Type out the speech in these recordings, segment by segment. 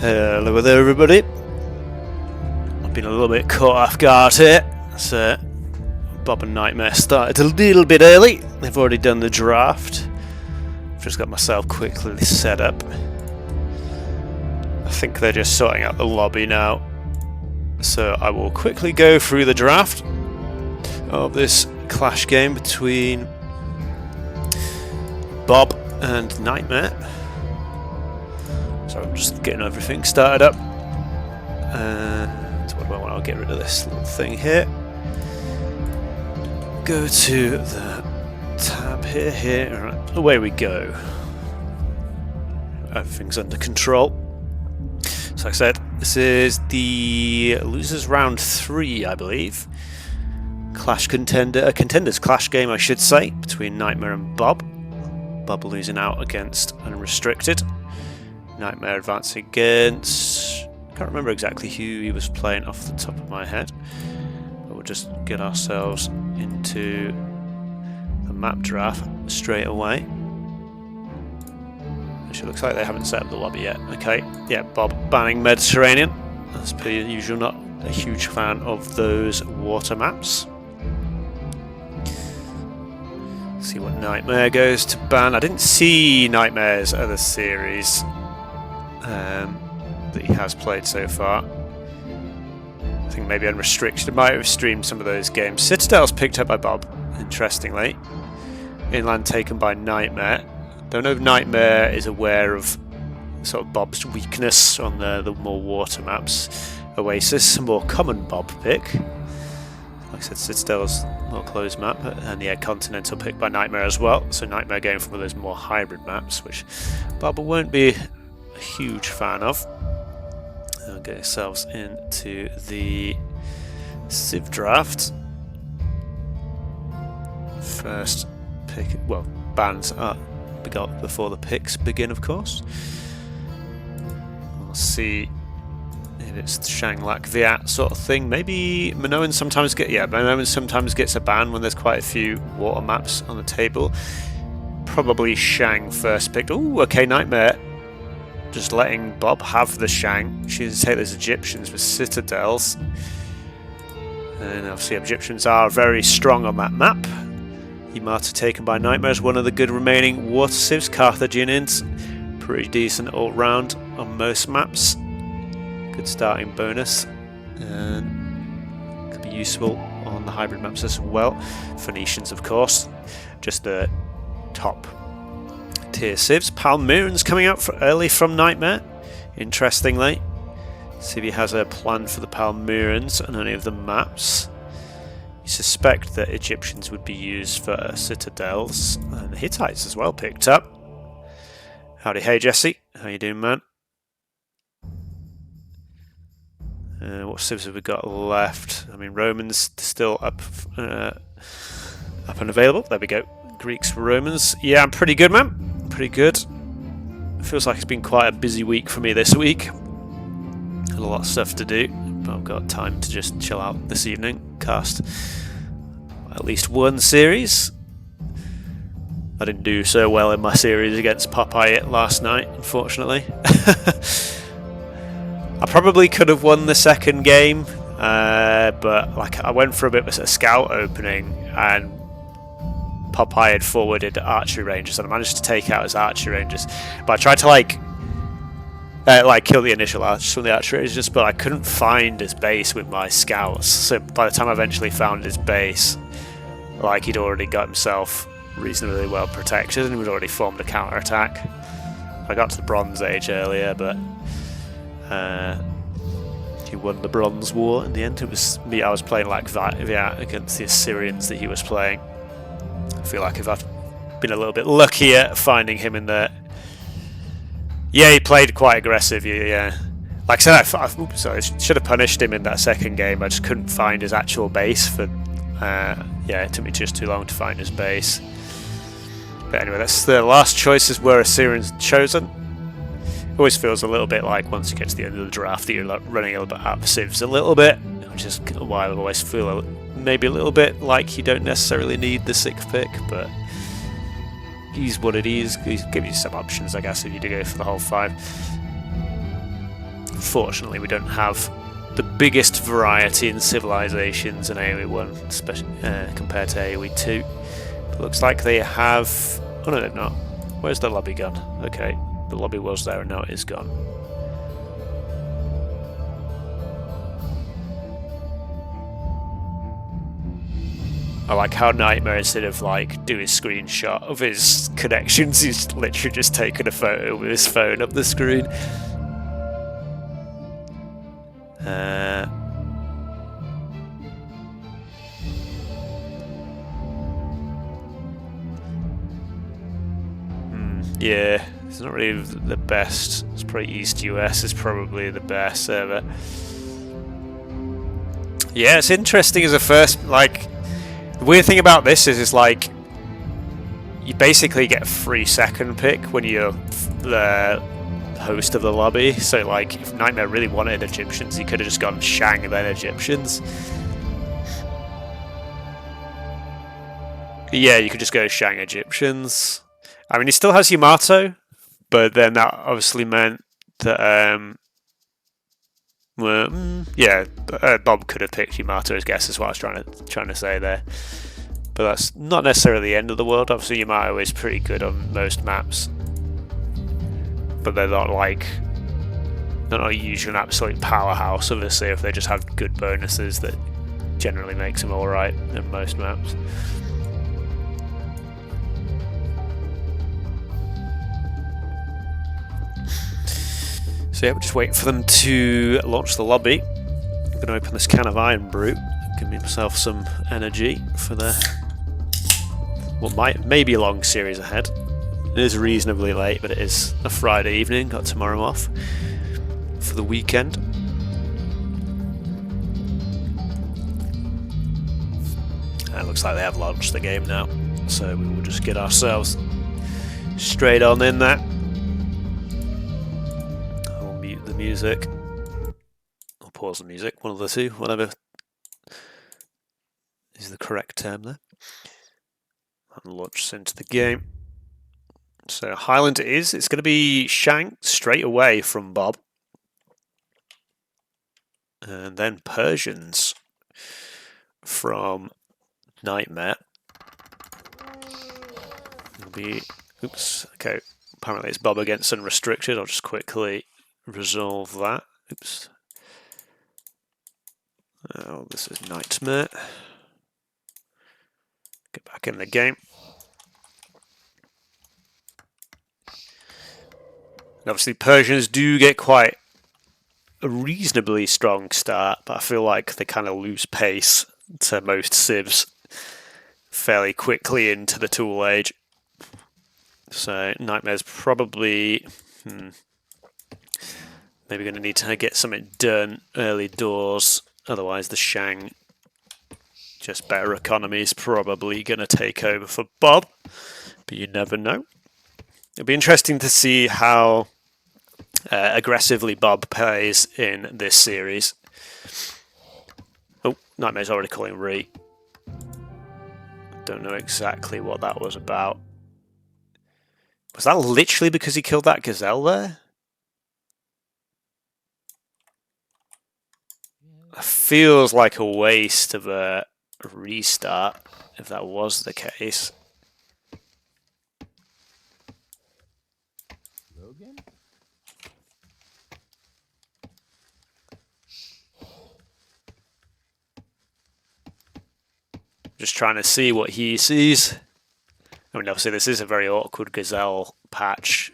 Hello there everybody. I've been a little bit caught off guard here. So Bob and Nightmare started a little bit early. They've already done the draft. I've just got myself quickly set up. I think they're just sorting out the lobby now. So I will quickly go through the draft of this Clash game between Bob and Nightmare. So I'm just getting everything started up. So what do I want? I'll get rid of this little thing here. Go to the tab here. Right, away we go. Everything's under control. So like I said, this is the losers round 3, I believe. Contenders Clash game, I should say, between Nightmare and Bob. Bob losing out against Unrestricted. Nightmare advancing against... I can't remember exactly who he was playing off the top of my head. But we'll just get ourselves into the map draft straight away. Actually, looks like they haven't set up the lobby yet. Okay, yeah, Bob banning Mediterranean. As per usual, not a huge fan of those water maps. See what Nightmare goes to ban. I didn't see Nightmare's other series that he has played so far. I think maybe Unrestricted might have streamed some of those games. Citadel's picked up by Bob, interestingly. Inland taken by Nightmare. Don't know if Nightmare is aware of sort of Bob's weakness on the more water maps. Oasis, a more common Bob pick. Like I said, Citadel's more closed map, and yeah, Continental picked by Nightmare as well. So Nightmare going for one of those more hybrid maps, which Bob won't be a huge fan of. We'll get ourselves into the Civ draft. First pick, well, bans are begot before the picks begin, of course. We'll see if it's the Shanglak Viat sort of thing. Maybe Minoan sometimes gets a ban when there's quite a few water maps on the table. Probably Shang first picked. Oh, okay, Nightmare. Just letting Bob have the Shang. She doesn't take those Egyptians with Citadels. And obviously Egyptians are very strong on that map. Yamata taken by Nightmare is one of the good remaining water civs. Carthaginians, pretty decent all round on most maps. Good starting bonus. And could be useful on the hybrid maps as well. Phoenicians, of course. Just the top tier civs. Palmyrans coming out early from Nightmare, interestingly. See if he has a plan for the Palmyrans on any of the maps. You suspect that Egyptians would be used for Citadels, and the Hittites as well picked up. Howdy, hey Jesse, how you doing, man? What civs have we got left? I mean, Romans still up and available. There we go. Greeks, Romans. Yeah, I'm pretty good, man. Pretty good. Feels like it's been quite a busy week for me this week. Had a lot of stuff to do, but I've got time to just chill out this evening. Cast at least one series. I didn't do so well in my series against Popeye last night, unfortunately. I probably could have won the second game, but like I went for a bit of a scout opening and Popeye had forwarded archery rangers, and I managed to take out his archery rangers. But I tried to like kill the initial archers from the archery rangers, but I couldn't find his base with my scouts. So by the time I eventually found his base, like he'd already got himself reasonably well protected, and we'd already formed a counter attack. I got to the Bronze Age earlier, but he won the Bronze War in the end. It was me. I was playing like Viat against the Assyrians that he was playing. I feel like if I've been a little bit luckier finding him in there. Yeah, he played quite aggressive, yeah. Like I said, I should have punished him in that second game. I just couldn't find his actual base for... yeah, it took me just too long to find his base. But anyway, that's the last choices were Assyrians chosen. It always feels a little bit like once you get to the end of the draft that you're like running a little bit out of civs a little bit, which is why I always feel maybe a little bit like you don't necessarily need the 6th pick, but he's what it is. He's give you some options, I guess, if you do go for the whole 5. unfortunately we don't have the biggest variety in civilizations in AOE1, especially compared to AOE2. It looks like they have... Oh no, they've not. Where's the lobby gone? Okay, the lobby was there and now it is gone. I like how Nightmare, instead of like do his screenshot of his connections, he's literally just taken a photo with his phone up the screen. Yeah, it's not really the best. It's probably East US is probably the best server. Yeah, it's interesting as a first, like, the weird thing about this is like, you basically get a free second pick when you're the host of the lobby. So like, if Nightmare really wanted Egyptians, he could have just gone Shang and then Egyptians. Yeah, you could just go Shang Egyptians. I mean, he still has Yamato, but then that obviously meant that, Bob could have picked Yamato, I guess, is what I was trying to say there. But that's not necessarily the end of the world. Obviously, Yamato is pretty good on most maps, but they're not like, they're not usually an absolute powerhouse. Obviously, if they just have good bonuses, that generally makes them all right in most maps. So yeah, we're just waiting for them to launch the lobby. I'm going to open this can of Iron Brew, give myself some energy for the what may be a long series ahead. It is reasonably late, but it is a Friday evening. Got tomorrow off for the weekend. It looks like they have launched the game now, so we will just get ourselves straight on in there. The music, or pause the music, one of the two, whatever is the correct term there. And launch us into the game. So Highland it's going to be Shang straight away from Bob, and then Persians from Nightmare. It'll be, oops, okay, apparently it's Bob against Unrestricted. I'll just quickly resolve that. Oops. Oh, this is Nightmare. Get back in the game. And obviously, Persians do get quite a reasonably strong start, but I feel like they kind of lose pace to most civs fairly quickly into the tool age. So Nightmare's probably maybe going to need to get something done early doors, otherwise the Shang, just better economy, is probably going to take over for Bob, but you never know. It'll be interesting to see how aggressively Bob plays in this series. Oh, Nightmare's already calling Re. Don't know exactly what that was about. Was that literally because he killed that gazelle there? It feels like a waste of a restart if that was the case. Logan? Just trying to see what he sees. I mean, obviously this is a very awkward gazelle patch.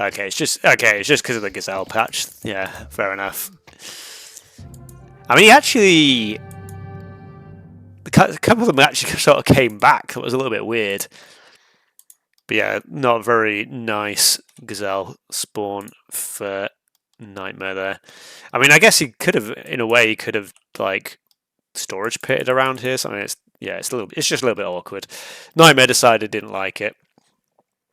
Okay, it's just because of the gazelle patch. Yeah, fair enough. I mean, actually, a couple of them actually sort of came back. That was a little bit weird. But yeah, not a very nice gazelle spawn for Nightmare there. I mean, I guess he could have, in a way, he could have like storage pitted around here. So I mean, it's just a little bit awkward. Nightmare decided didn't like it.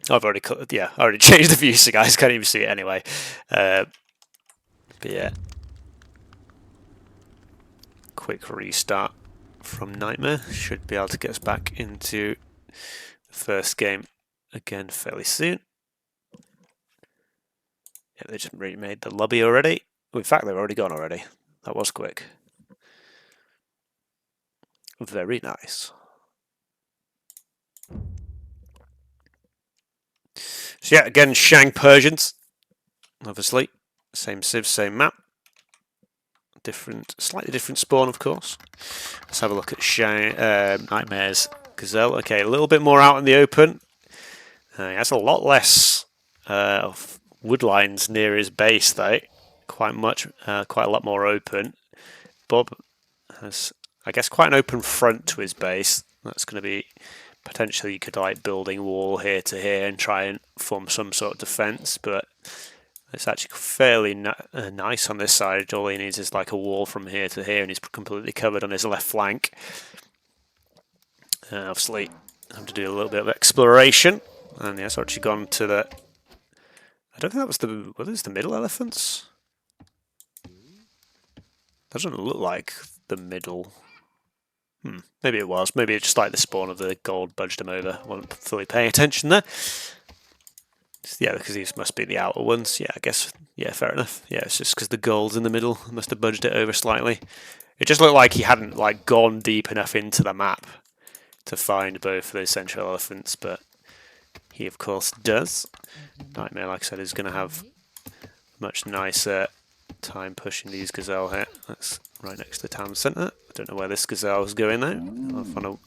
I already changed the view, so guys can't even see it anyway. But yeah. Quick restart from Nightmare should be able to get us back into the first game again fairly soon. Yeah, they just remade the lobby already. Oh, in fact, they're already gone already. That was quick. Very nice. So yeah, again, Shang Persians. Obviously, same civ, same map. Slightly different spawn, of course. Let's have a look at Shang Nightmare's Gazelle. Okay, a little bit more out in the open. He has a lot less of wood lines near his base, though. Quite a lot more open. Bob has, I guess, quite an open front to his base. That's going to be potentially, you could like building wall here to here and try and form some sort of defense, but it's actually fairly nice on this side. All he needs is like a wall from here to here, and he's completely covered on his left flank. Obviously, I have to do a little bit of exploration, and yeah, it's actually gone to the. I don't think that was the middle elephants. That doesn't look like the middle. Maybe it was. Maybe it's just like the spawn of the gold budged him over. I wasn't fully paying attention there. Yeah, because these must be the outer ones. Yeah, I guess. Yeah, fair enough. Yeah, it's just because the gold's in the middle. Must have budged it over slightly. It just looked like he hadn't like gone deep enough into the map to find both of those central elephants, but he of course does. Nightmare, like I said, is going to have much nicer time pushing these gazelle here. That's right next to the town centre. I don't know where this gazelle is going though. Off on a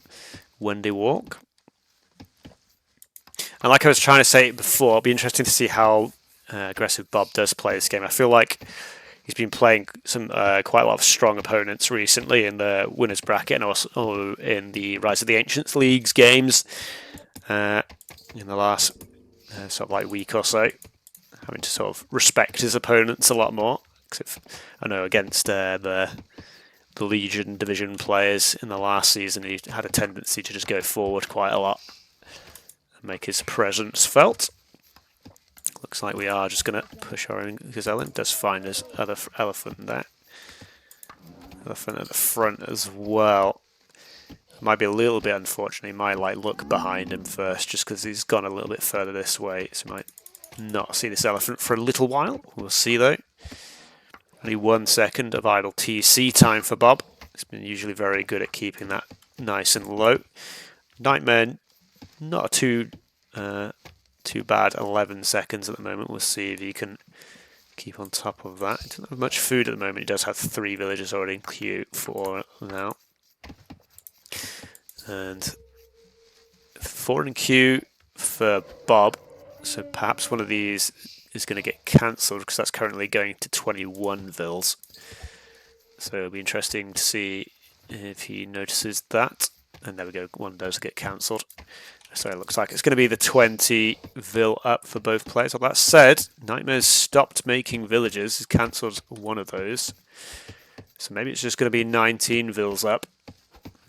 windy walk. And like I was trying to say before, it'll be interesting to see how aggressive Bob does play this game. I feel like he's been playing some quite a lot of strong opponents recently in the winners bracket and also in the Rise of the Ancients Leagues games in the last sort of like week or so, having to sort of respect his opponents a lot more. I know against the Legion division players in the last season, he had a tendency to just go forward quite a lot and make his presence felt. Looks like we are just going to push our own gazelle in. Does find his other elephant there. Elephant at the front as well. Might be a little bit unfortunate. He might like look behind him first just because he's gone a little bit further this way. So he might not see this elephant for a little while. We'll see though. Only 1 second of idle TC time for Bob. He's been usually very good at keeping that nice and low. Nightmare, not too bad. 11 seconds at the moment. We'll see if he can keep on top of that. He doesn't have much food at the moment. He does have 3 villagers already in queue for now. And 4 in queue for Bob. So perhaps one of these is going to get cancelled because that's currently going to 21 vils. So it'll be interesting to see if he notices that. And there we go, one does get cancelled. So it looks like it's going to be the 20 vil up for both players. Well, that said, Nightmare's stopped making villagers. He's cancelled one of those. So maybe it's just going to be 19 vils up.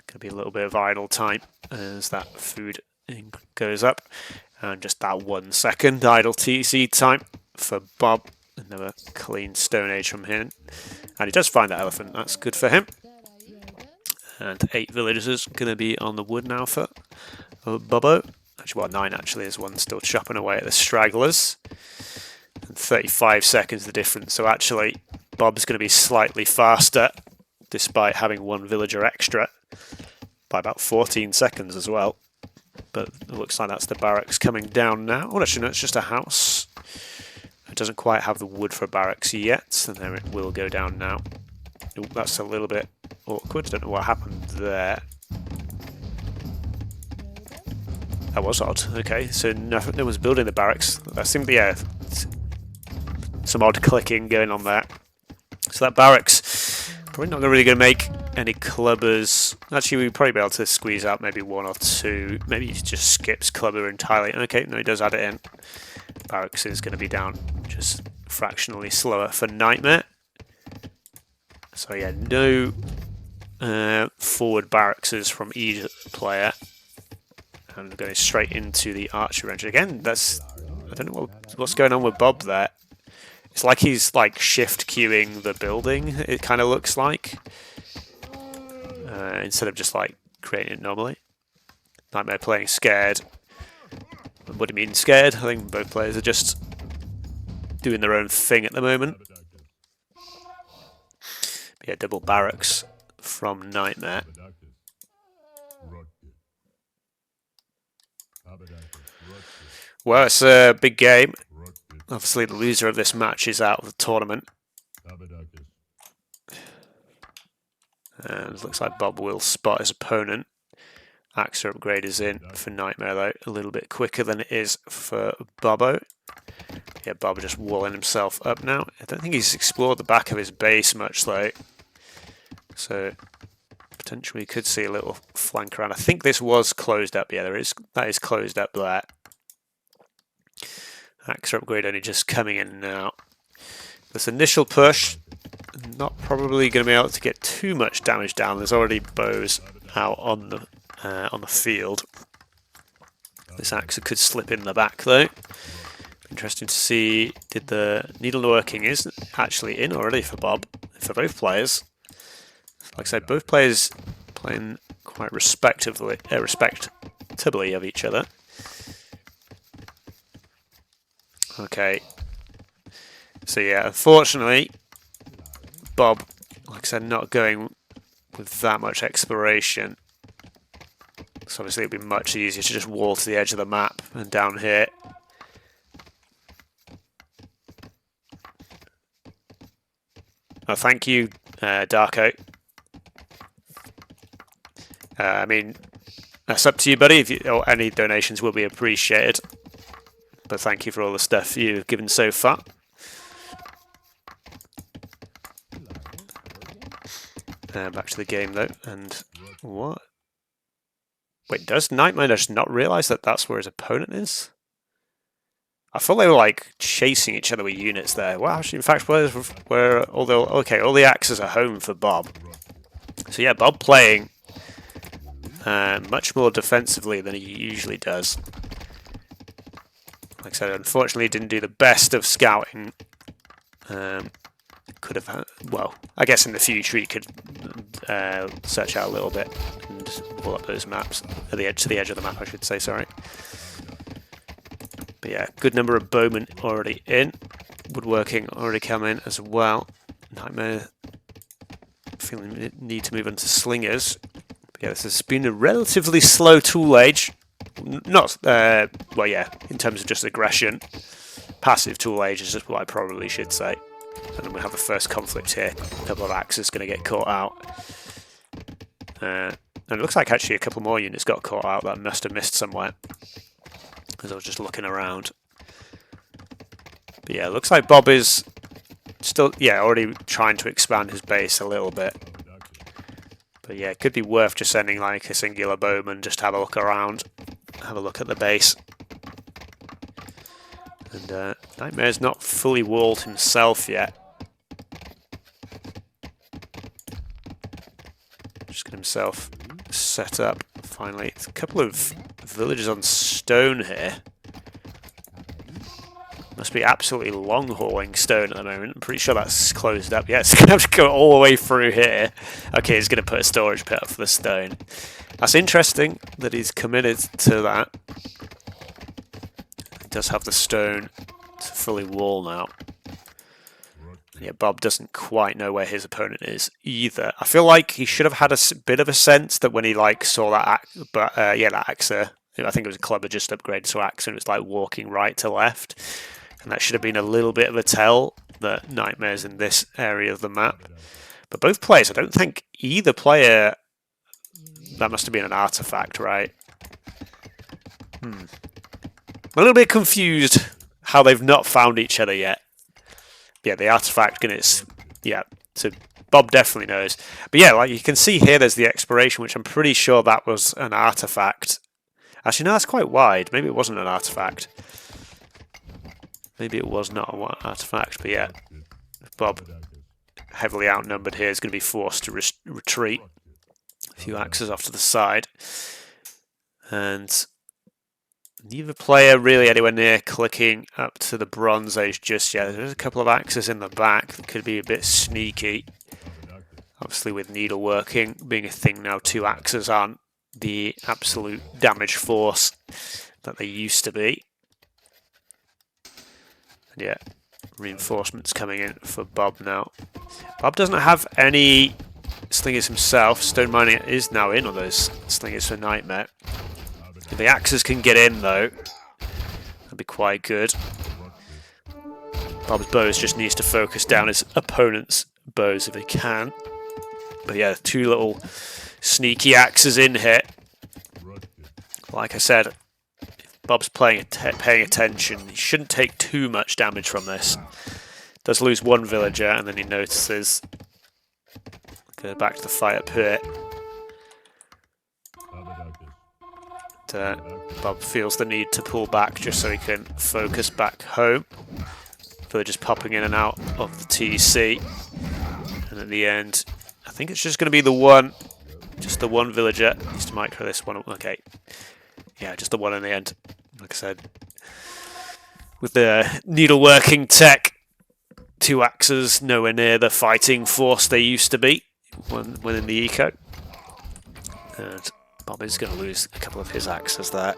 Going to be a little bit of idle time as that food goes up. And just that 1 second idle TC time for Bob. Another clean Stone Age from him. And he does find that elephant. That's good for him. And 8 villagers going to be on the wood now for Bubbo. Actually, well, 9 actually. There's one still chopping away at the stragglers. And 35 seconds the difference. So actually, Bob's going to be slightly faster, despite having 1 villager extra, by about 14 seconds as well. But it looks like that's the barracks coming down now. Oh, actually, no, it's just a house. It doesn't quite have the wood for barracks yet, and then it will go down now. Ooh, that's a little bit awkward. Don't know what happened there. That was odd. Okay, so no one's building the barracks. That seemed, yeah, some odd clicking going on there. So that barracks probably not really going to make any clubbers. Actually, we'd probably be able to squeeze out maybe 1 or 2. Maybe he just skips clubber entirely. Okay, no, he does add it in. Barracks is going to be down just fractionally slower for Nightmare. So yeah, no forward barrackses from either player. And going straight into the archery range. Again, that's, I don't know what's going on with Bob there. It's like he's like shift queuing the building, it kind of looks like. Instead of just like creating it normally. Nightmare playing scared. What do you mean scared? I think both players are just doing their own thing at the moment. Yeah, double barracks from Nightmare. Well, it's a big game. Obviously, the loser of this match is out of the tournament. And it looks like Bob will spot his opponent. Axa upgrade is in for Nightmare, though, a little bit quicker than it is for Bobo. Yeah, Bob just walling himself up now. I don't think he's explored the back of his base much, though. So, potentially could see a little flank around. I think this was closed up. Yeah, that is closed up there. Axa upgrade only just coming in now. This initial push, not probably going to be able to get too much damage down. There's already bows out on the field. This Axa could slip in the back though. Interesting to see, did the needleworking is actually in already for Bob, for both players. Like I said, both players playing quite respectably of each other. Okay. So yeah, unfortunately, Bob, like I said, not going with that much exploration. So obviously it'd be much easier to just wall to the edge of the map and down here. Oh, thank you, Darko. I mean, that's up to you, buddy. Or any donations will be appreciated. But thank you for all the stuff you've given so far. Back to the game though, and what? Wait, does Nightmare just not realise that that's where his opponent is? I thought they were like chasing each other with units there. Well, actually, in fact, okay, all the axes are home for Bob. So yeah, Bob playing much more defensively than he usually does. Like I said, unfortunately, he didn't do the best of scouting. Could have, well, I guess in the future he could search out a little bit and pull up those maps to the edge of the map, I should say. Sorry. But yeah, good number of bowmen already in. Woodworking already come in as well. Nightmare feeling the need to move on to slingers. But yeah, this has been a relatively slow tool age. Not, well, yeah, in terms of just aggression. Passive tool age is just what I probably should say. And then we have the first conflict here. A couple of axes going to get caught out. And it looks like actually a couple more units got caught out that must have missed somewhere. As I was just looking around. But yeah, it looks like Bob is still, yeah, already trying to expand his base a little bit. But yeah, it could be worth just sending like a singular bowman, just have a look around. Have a look at the base. And Nightmare's not fully walled himself yet. Just get himself set up finally. It's a couple of villages on stone here. Must be absolutely long hauling stone at the moment. I'm pretty sure that's closed up. Yeah, it's going to have to go all the way through here. Okay, he's going to put a storage pit up for the stone. That's interesting that he's committed to that. He does have the stone to fully wall now. And yeah, Bob doesn't quite know where his opponent is either. I feel like he should have had a bit of a sense that when he like saw that, that Axa, I think it was a clubber just upgraded to Axa, and it was like walking right to left. And that should have been a little bit of a tell that Nightmare's in this area of the map. But both players, I don't think either player... That must have been an artifact, right? I'm a little bit confused how they've not found each other yet. Yeah, the artifact, yeah, so Bob definitely knows. But yeah, like you can see here, there's the exploration, which I'm pretty sure that was an artifact. Actually, no, that's quite wide. Maybe it wasn't an artifact. Maybe it was not an artifact, but yeah, Bob, heavily outnumbered here, is going to be forced to retreat. A few axes off to the side. And neither player really anywhere near clicking up to the Bronze Age just yet. There's a couple of axes in the back that could be a bit sneaky. Obviously with needleworking being a thing now, 2 axes aren't the absolute damage force that they used to be. And yeah, reinforcements coming in for Bob now. Bob doesn't have any slingers himself. Stone mining is now in on those slingers for Nightmare. If the axes can get in though, that'd be quite good. Bob's bows just needs to focus down his opponent's bows if he can. But yeah, 2 little sneaky axes in here. Like I said, if Bob's paying attention, he shouldn't take too much damage from this. Does lose 1 villager, and then he notices. Go back to the fight up here. Bob feels the need to pull back just so he can focus back home. Villagers popping in and out of the TC. And at the end, I think it's just going to be the one. Just the one villager. Needs to micro this one. Okay. Yeah, just the one in the end. Like I said. With the needleworking tech, 2 axes nowhere near the fighting force they used to be within the eco. And Bob is going to lose a couple of his axes there.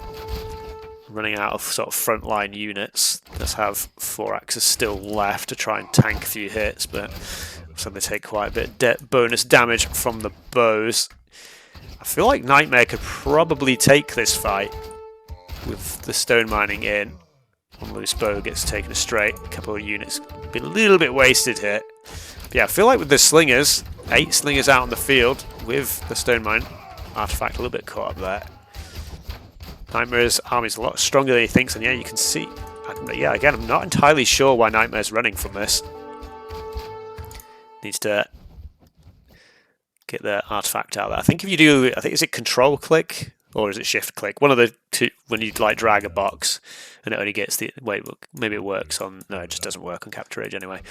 Running out of sort of frontline units. Does have 4 axes still left to try and tank a few hits, but so they take quite a bit of bonus damage from the bows. I feel like Nightmare could probably take this fight with the stone mining in. One loose bow gets taken straight. A couple of units been a little bit wasted here. But yeah, I feel like with the slingers, 8 slingers out on the field with the stone mine artifact a little bit caught up there. Nightmare's army's a lot stronger than he thinks, and yeah, you can see. Yeah, again, I'm not entirely sure why Nightmare's running from this. Needs to get the artifact out there. I think if you do, I think is it control click or is it shift click? One of the two when you like drag a box and it only gets the wait. Maybe it works on no, it just doesn't work on Capture Age anyway.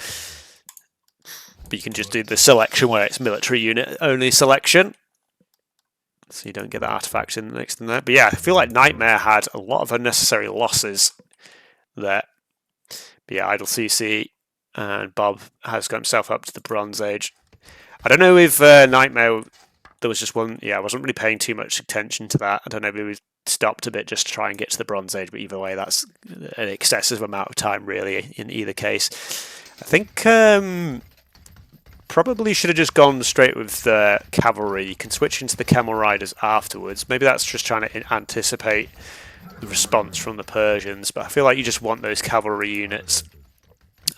But you can just do the selection where it's military unit only selection, so you don't get the artifact in next in there. But yeah, I feel like Nightmare had a lot of unnecessary losses there. But yeah, Idle CC and Bob has got himself up to the Bronze Age. I don't know if Nightmare, there was just one, yeah, I wasn't really paying too much attention to that. I don't know if we stopped a bit just to try and get to the Bronze Age, but either way, that's an excessive amount of time really in either case. I think probably should have just gone straight with the cavalry. You can switch into the camel riders afterwards. Maybe that's just trying to anticipate the response from the Persians, but I feel like you just want those cavalry units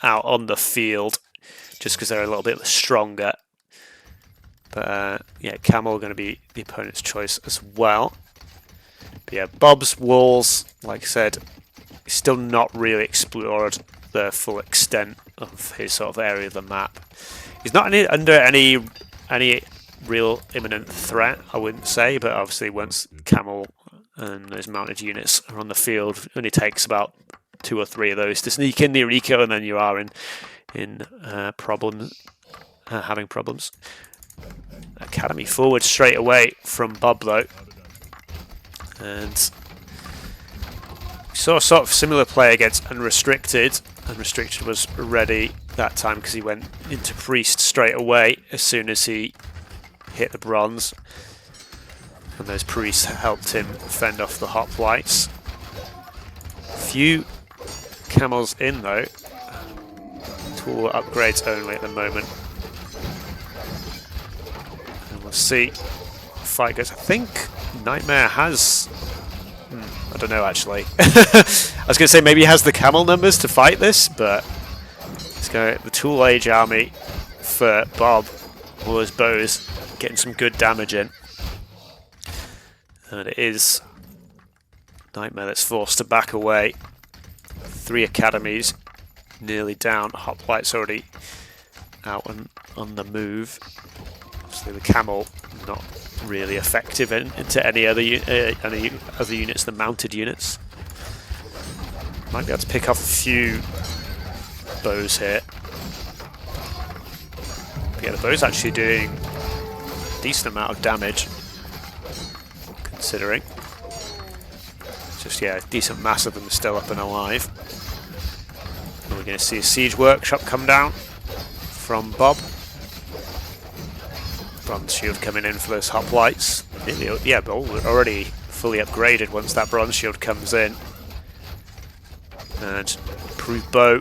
out on the field just because they're a little bit stronger. But yeah, camel going to be the opponent's choice as well. But yeah, Bob's walls, like I said, he's still not really explored the full extent of his sort of area of the map. He's not under any real imminent threat, I wouldn't say, but obviously once camel and those mounted units are on the field, it only takes about 2 or 3 of those to sneak in near eco, and then you are in having problems. Academy forward straight away from Bob though, and we saw a sort of similar play against Unrestricted. Unrestricted was ready that time because he went into Priest straight away as soon as he hit the bronze, and those priests helped him fend off the hoplites. Few camels in though, tool upgrades only at the moment. We'll see how fight goes. I think Nightmare has... I don't know actually. I was going to say maybe he has the camel numbers to fight this, but it's going to the Tool Age army for Bob. All those bows getting some good damage in. And it is Nightmare that's forced to back away. 3 academies nearly down. Hoplites already out on the move. Obviously the camel not really effective into any other units than mounted units. Might be able to pick off a few bows here. But yeah, the bow's actually doing a decent amount of damage, considering. It's just, yeah, a decent mass of them still up and alive. And we're going to see a siege workshop come down from Bob. Bronze shield coming in for those hoplites. Yeah, but already fully upgraded once that bronze shield comes in. And improved bow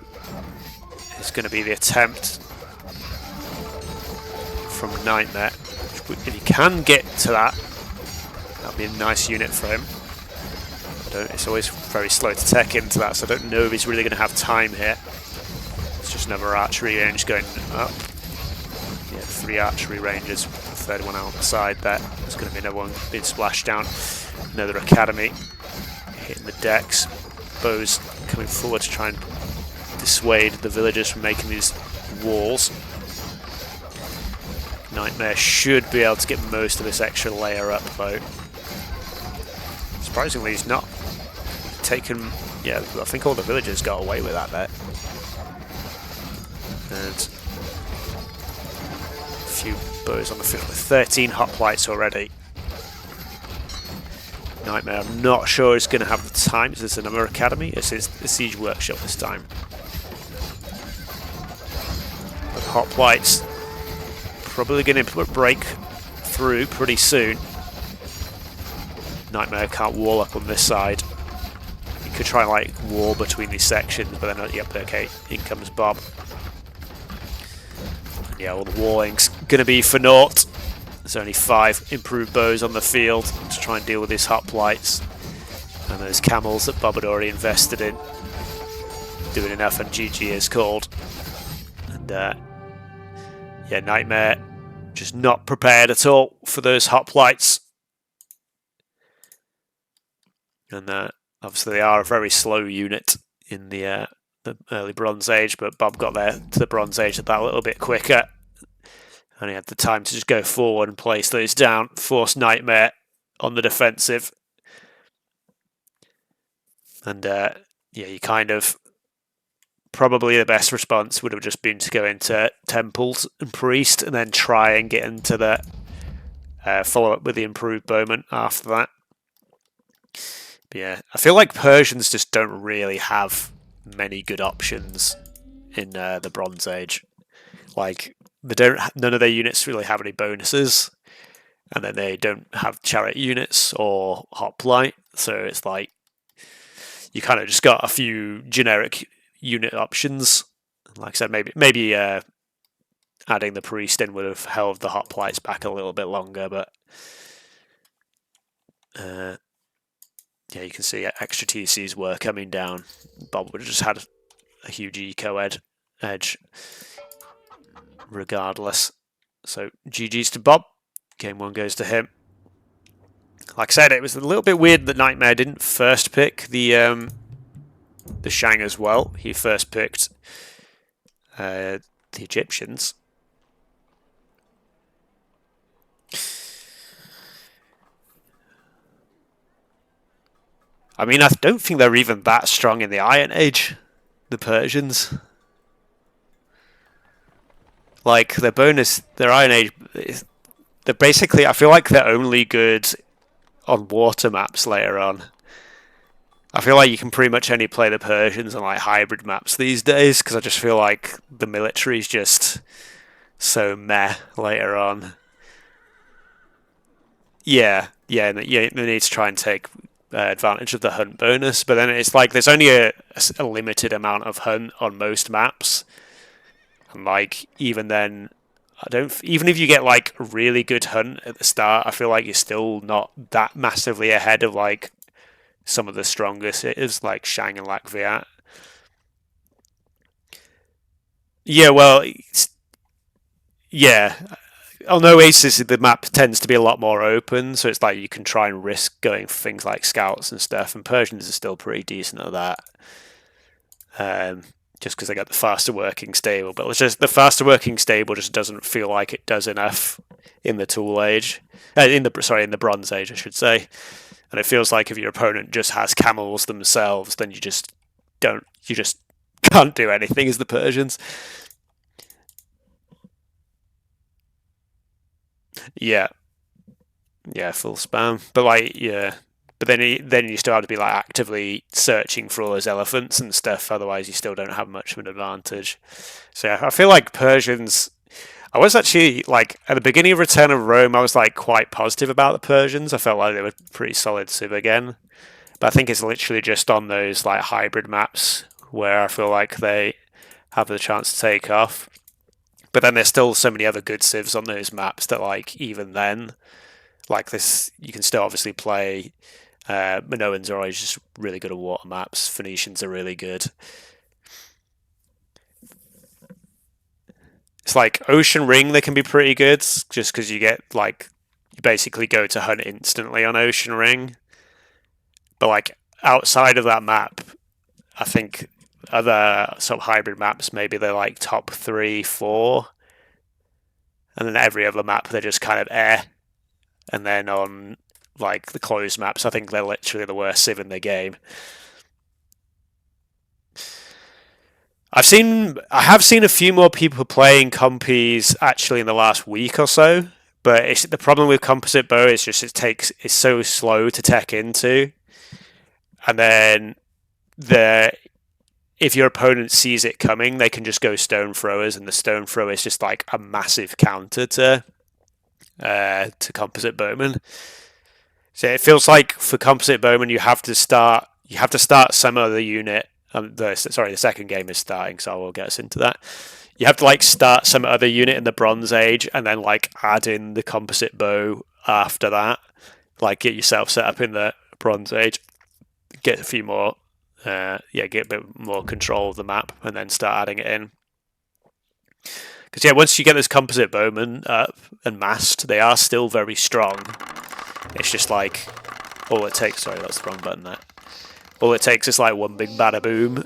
is going to be the attempt. from Nightmare. If he can get to that, that'll be a nice unit for him. It's always very slow to tech into that, so I don't know if he's really going to have time here. It's just another archery range going up. Yeah, 3 archery ranges, the third one out the side there. There's going to be another one being splashed down. Another academy hitting the decks. Bows coming forward to try and dissuade the villagers from making these walls. Nightmare should be able to get most of this extra layer up though. Surprisingly, he's not taken. Yeah, I think all the villagers got away with that there. And a few bows on the field with 13 hoplites already. Nightmare, I'm not sure he's going to have the time. Is this another academy? It's a siege workshop this time. But hoplites probably going to break through pretty soon. Nightmare can't wall up on this side. He could try and like wall between these sections, but then yep, okay, in comes Bob. And yeah, all the walling's gonna be for naught. There's only 5 improved bows on the field to try and deal with these hoplites. And those camels that Bob had already invested in. Doing enough, and GG is called. And yeah, Nightmare just not prepared at all for those hoplites. And obviously they are a very slow unit in the early Bronze Age, but Bob got there to the Bronze Age that little bit quicker. And he had the time to just go forward and place those down, force Nightmare on the defensive. And yeah, you kind of... Probably the best response would have just been to go into Temples and Priest and then try and get into the follow-up with the improved Bowman after that. But yeah, I feel like Persians just don't really have many good options in the Bronze Age. Like, none of their units really have any bonuses, and then they don't have chariot units or hoplite, so it's like you kind of just got a few generic unit options. Like I said, maybe adding the priest in would have held the hoplites back a little bit longer, but yeah, you can see extra TCs were coming down. Bob would have just had a huge eco edge regardless. So GG's to Bob. Game 1 goes to him. Like I said, it was a little bit weird that Nightmare didn't first pick the Shang as well. He first picked the Egyptians. I mean, I don't think they're even that strong in the Iron Age, the Persians. Like, their Iron Age, they're basically, I feel like they're only good on water maps later on. I feel like you can pretty much only play the Persians on like hybrid maps these days, because I just feel like the military is just so meh later on. Yeah, they need to try and take advantage of the hunt bonus, but then it's like there's only a limited amount of hunt on most maps, and like even then, even if you get like a really good hunt at the start, I feel like you're still not that massively ahead of like some of the strongest hitters like Shang and Lakviat. Yeah, well, yeah. On Oasis, the map tends to be a lot more open, so it's like you can try and risk going for things like scouts and stuff, and Persians are still pretty decent at that. Just because they got the faster working stable, but it's just the faster working stable just doesn't feel like it does enough in the Tool Age, in the Bronze Age, I should say. And it feels like if your opponent just has camels themselves, then you just can't do anything as the Persians. Yeah, full spam. But like, yeah, but then you still have to be like actively searching for all those elephants and stuff. Otherwise, you still don't have much of an advantage. So yeah, I feel like Persians. I was actually like at the beginning of Return of Rome, I was like quite positive about the Persians. I felt like they were pretty solid civ again, but I think it's literally just on those like hybrid maps where I feel like they have the chance to take off. But then there's still so many other good civs on those maps that, like, even then, like this, you can still obviously play. Minoans are always just really good at water maps. Phoenicians are really good. It's like Ocean Ring, they can be pretty good, just because you get, like, you basically go to hunt instantly on Ocean Ring. But, like, outside of that map, I think other sort of hybrid maps, maybe they're like top 3, 4. And then every other map, they're just kind of And then on, like, the closed maps, I think they're literally the worst civ in the game. I have seen a few more people playing compies actually in the last week or so, but the problem with composite bow is just it's so slow to tech into, and then if your opponent sees it coming, they can just go stone throwers, and the stone thrower is just like a massive counter to composite bowman. So it feels like for composite bowman you have to start some other unit. The second game is starting, so I will get us into that. You have to, like, start some other unit in the Bronze Age and then, like, add in the composite bow after that. Like, get yourself set up in the Bronze Age, get a few more, get a bit more control of the map, and then start adding it in. Because, once you get those composite bowmen up and massed, they are still very strong. It's just like, all it takes... Sorry, that's the wrong button there. All it takes is, like, one big bada boom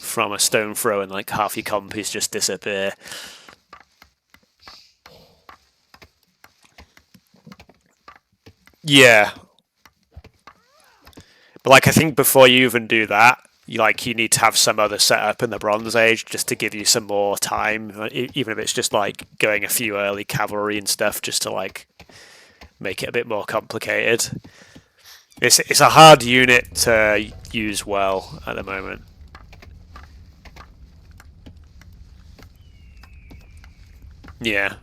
from a stone throw, and, like, half your compies just disappear. Yeah. But, like, I think before you even do that, you need to have some other setup in the Bronze Age just to give you some more time, even if it's just, like, going a few early cavalry and stuff, just to, like, make it a bit more complicated. It's a hard unit to use well at the moment. Yeah.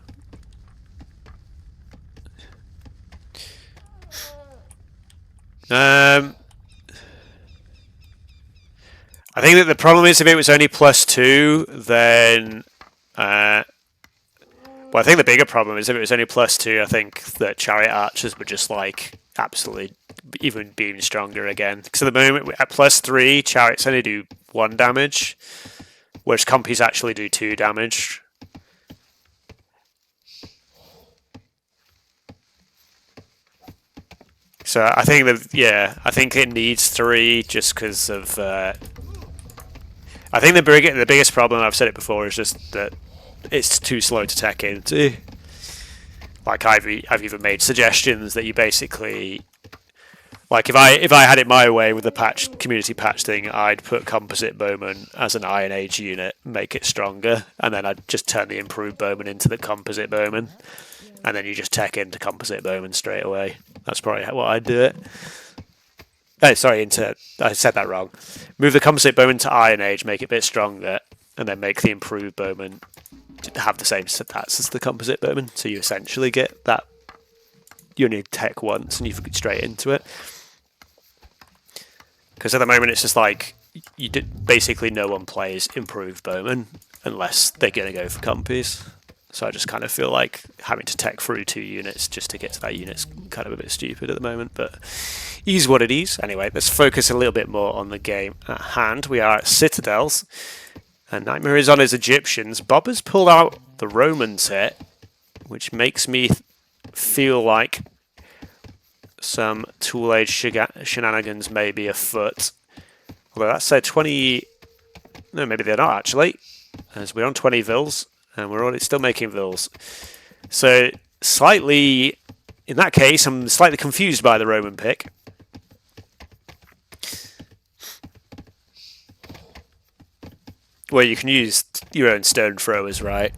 I think that the problem is if it was only +2, then... well, I think the bigger problem is if it was only +2, I think that Chariot Archers would just, like, absolutely even being stronger again. Because at the moment, at +3, Chariots only do 1 damage, whereas compies actually do 2 damage. So I think that, I think it needs 3 just because of... I think the biggest problem, I've said it before, is just that it's too slow to tech into. Like, I've even made suggestions that you basically... Like, if I had it my way with the community patch thing, I'd put composite bowman as an Iron Age unit, make it stronger, and then I'd just turn the improved bowman into the composite bowman, and then you just tech into composite bowman straight away. That's probably what I'd do it. Oh, sorry, I said that wrong. Move the composite bowman to Iron Age, make it a bit stronger, and then make the improved bowman have the same stats as the composite bowman, so you essentially get that. You only tech once, and you get straight into it. Because at the moment it's just like, basically no one plays improved bowman unless they're going to go for compies. So I just kind of feel like having to tech through 2 units just to get to that unit's kind of a bit stupid at the moment, but it is what it is. Anyway, let's focus a little bit more on the game at hand. We are at Citadels, and Nightmare is on his Egyptians. Bob has pulled out the Romans here, which makes me feel like some Tool Age shenanigans may be afoot. Although that said 20... No, maybe they're not actually, as we're on 20 Vils, and we're already still making Vils. So, slightly... In that case, I'm slightly confused by the Roman pick. Well, you can use your own stone throwers, right,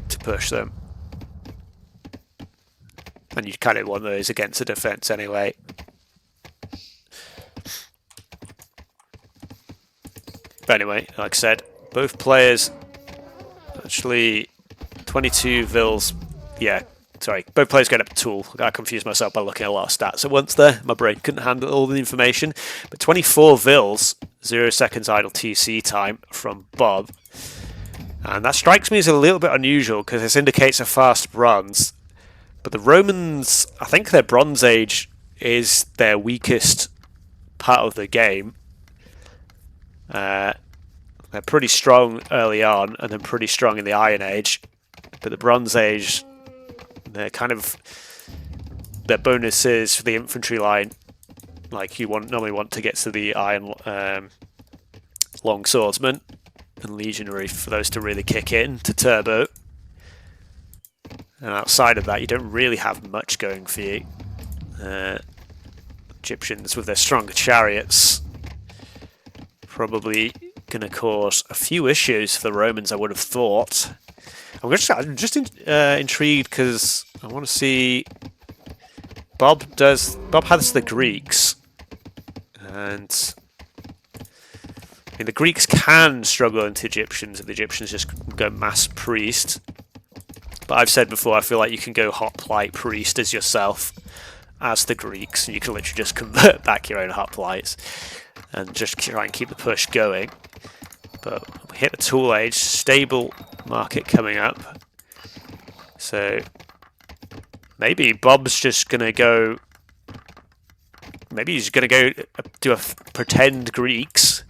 to push them. And you kind of want those against the defense anyway. But anyway, like I said, both players actually 22 Vils. Yeah, sorry, both players get up a tool. I confused myself by looking at a lot of stats at once there. My brain couldn't handle all the information. But 24 Vils, 0 seconds idle TC time from Bob. And that strikes me as a little bit unusual because this indicates a fast bronze. But the Romans, I think their Bronze Age is their weakest part of the game. They're pretty strong early on and then pretty strong in the Iron Age. But the Bronze Age, they're kind of... their bonuses for the infantry line, like you normally want to get to the Iron Long Swordsman and Legionary for those to really kick in to turbo. And outside of that, you don't really have much going for you. Egyptians with their stronger chariots probably going to cause a few issues for the Romans, I would have thought. I'm just intrigued because I want to see... Bob has the Greeks, and I mean, the Greeks can struggle into Egyptians if the Egyptians just go mass priest. But I've said before, I feel like you can go hoplite priest as yourself as the Greeks, and you can literally just convert back your own hoplites and just try and keep the push going. But we hit the tool age, stable market coming up, so maybe Bob's just going to go... maybe he's going to go do a pretend Greeks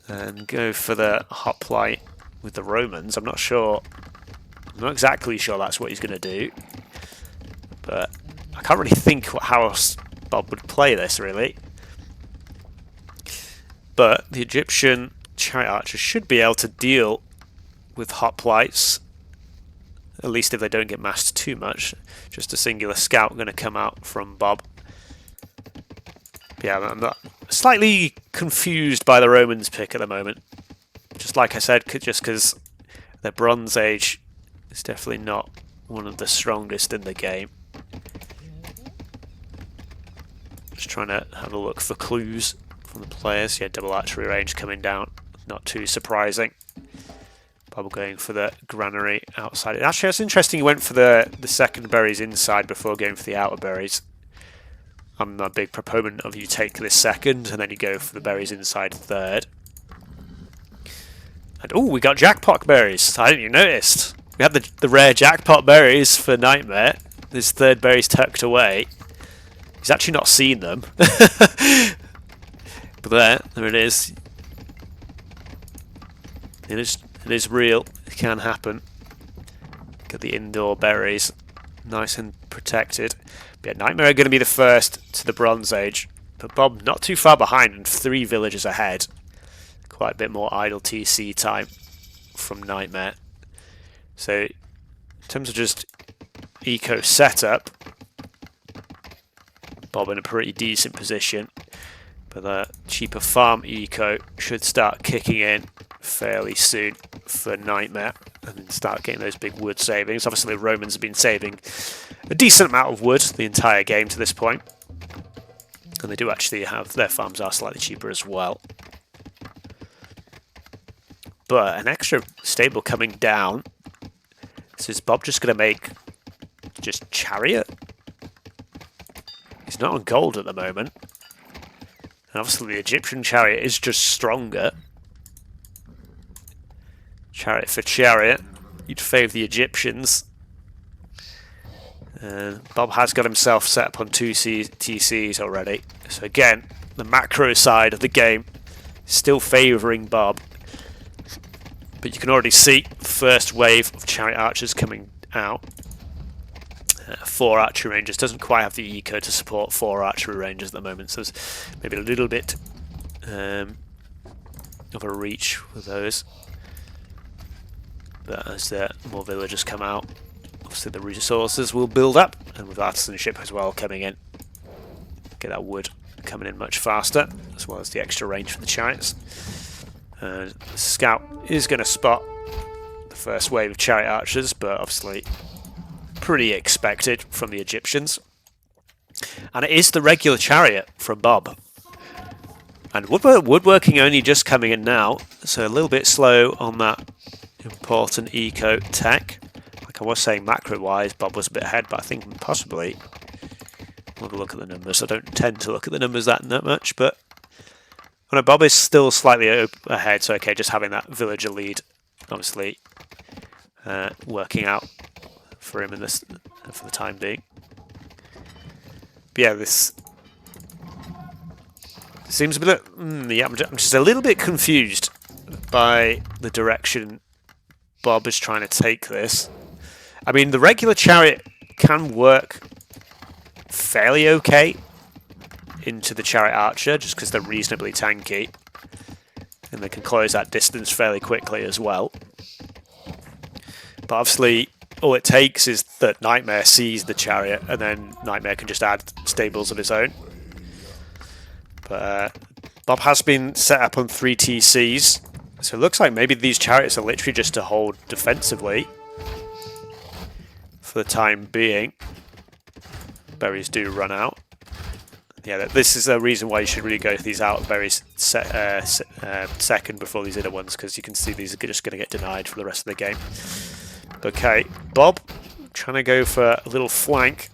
and go for the hoplite with the Romans. I'm not sure. I'm not exactly sure that's what he's going to do. But I can't really think how else Bob would play this, really. But the Egyptian chariot archers should be able to deal with hoplites, at least if they don't get massed too much. Just a singular scout going to come out from Bob. Yeah, I'm not slightly confused by the Romans pick at the moment. Just like I said, just because their Bronze Age is definitely not one of the strongest in the game. Just trying to have a look for clues from the players. Yeah, double archery range coming down. Not too surprising. Bob going for the granary outside. Actually, that's interesting. He went for the second berries inside before going for the outer berries. I'm a big proponent of you take this second and then you go for the berries inside third. And oh, we got jackpot berries. I didn't even notice. We have the rare jackpot berries for Nightmare. This third berry's tucked away. He's actually not seen them. But there it is. It is real. It can happen. Got the indoor berries, nice and protected. But yeah, Nightmare are going to be the first to the Bronze Age, but Bob not too far behind and 3 villages ahead. Quite a bit more idle TC time from Nightmare. So in terms of just eco setup, Bob in a pretty decent position, but the cheaper farm eco should start kicking in fairly soon for Nightmare and then start getting those big wood savings. Obviously the Romans have been saving a decent amount of wood the entire game to this point, and they do actually have their farms are slightly cheaper as well. But an extra stable coming down. So is Bob just going to make just chariot? He's not on gold at the moment. And obviously the Egyptian chariot is just stronger. Chariot for chariot. You'd favour the Egyptians. Bob has got himself set up on 2 TCs already. So again, the macro side of the game is still favouring Bob. But you can already see the first wave of chariot archers coming out. 4 archery rangers. Doesn't quite have the eco to support 4 archery rangers at the moment. So there's maybe a little bit of a reach with those. But as more villagers come out, obviously the resources will build up, and with artisanship as well coming in, get that wood coming in much faster, as well as the extra range for the chariots. The scout is going to spot the first wave of chariot archers, but obviously pretty expected from the Egyptians. And it is the regular chariot from Bob. And woodworking only just coming in now, so a little bit slow on that important eco tech. Like I was saying, macro-wise, Bob was a bit ahead, but I think possibly... I'll have a look at the numbers. I don't tend to look at the numbers that much, but Oh no, Bob is still slightly ahead, so okay, just having that villager lead, obviously, working out for him in this for the time being. But yeah, this seems a bit. Yeah, I'm just a little bit confused by the direction Bob is trying to take this. I mean, the regular chariot can work fairly okay into the chariot archer, just because they're reasonably tanky, and they can close that distance fairly quickly as well. But obviously, all it takes is that Nightmare sees the chariot, and then Nightmare can just add stables of his own. But Bob has been set up on 3 TCs, so it looks like maybe these chariots are literally just to hold defensively for the time being. Berries do run out. Yeah, this is a reason why you should really go for these out berries second before these inner ones, because you can see these are just going to get denied for the rest of the game. Okay, Bob trying to go for a little flank.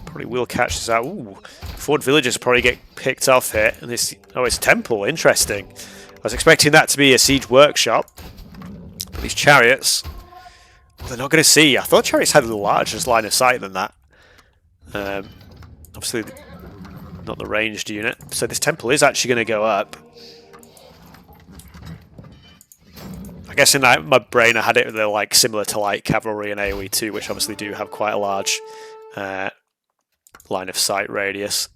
Probably will catch this out. Ooh, forward villagers probably get picked off here. And this, oh, it's Temple. Interesting. I was expecting that to be a siege workshop. But these chariots, well, they're not going to see. I thought chariots had a larger line of sight than that. Obviously, not the ranged unit. So this Temple is actually going to go up. I guess in my brain I had it like similar to like cavalry and AOE2, which obviously do have quite a large line of sight radius.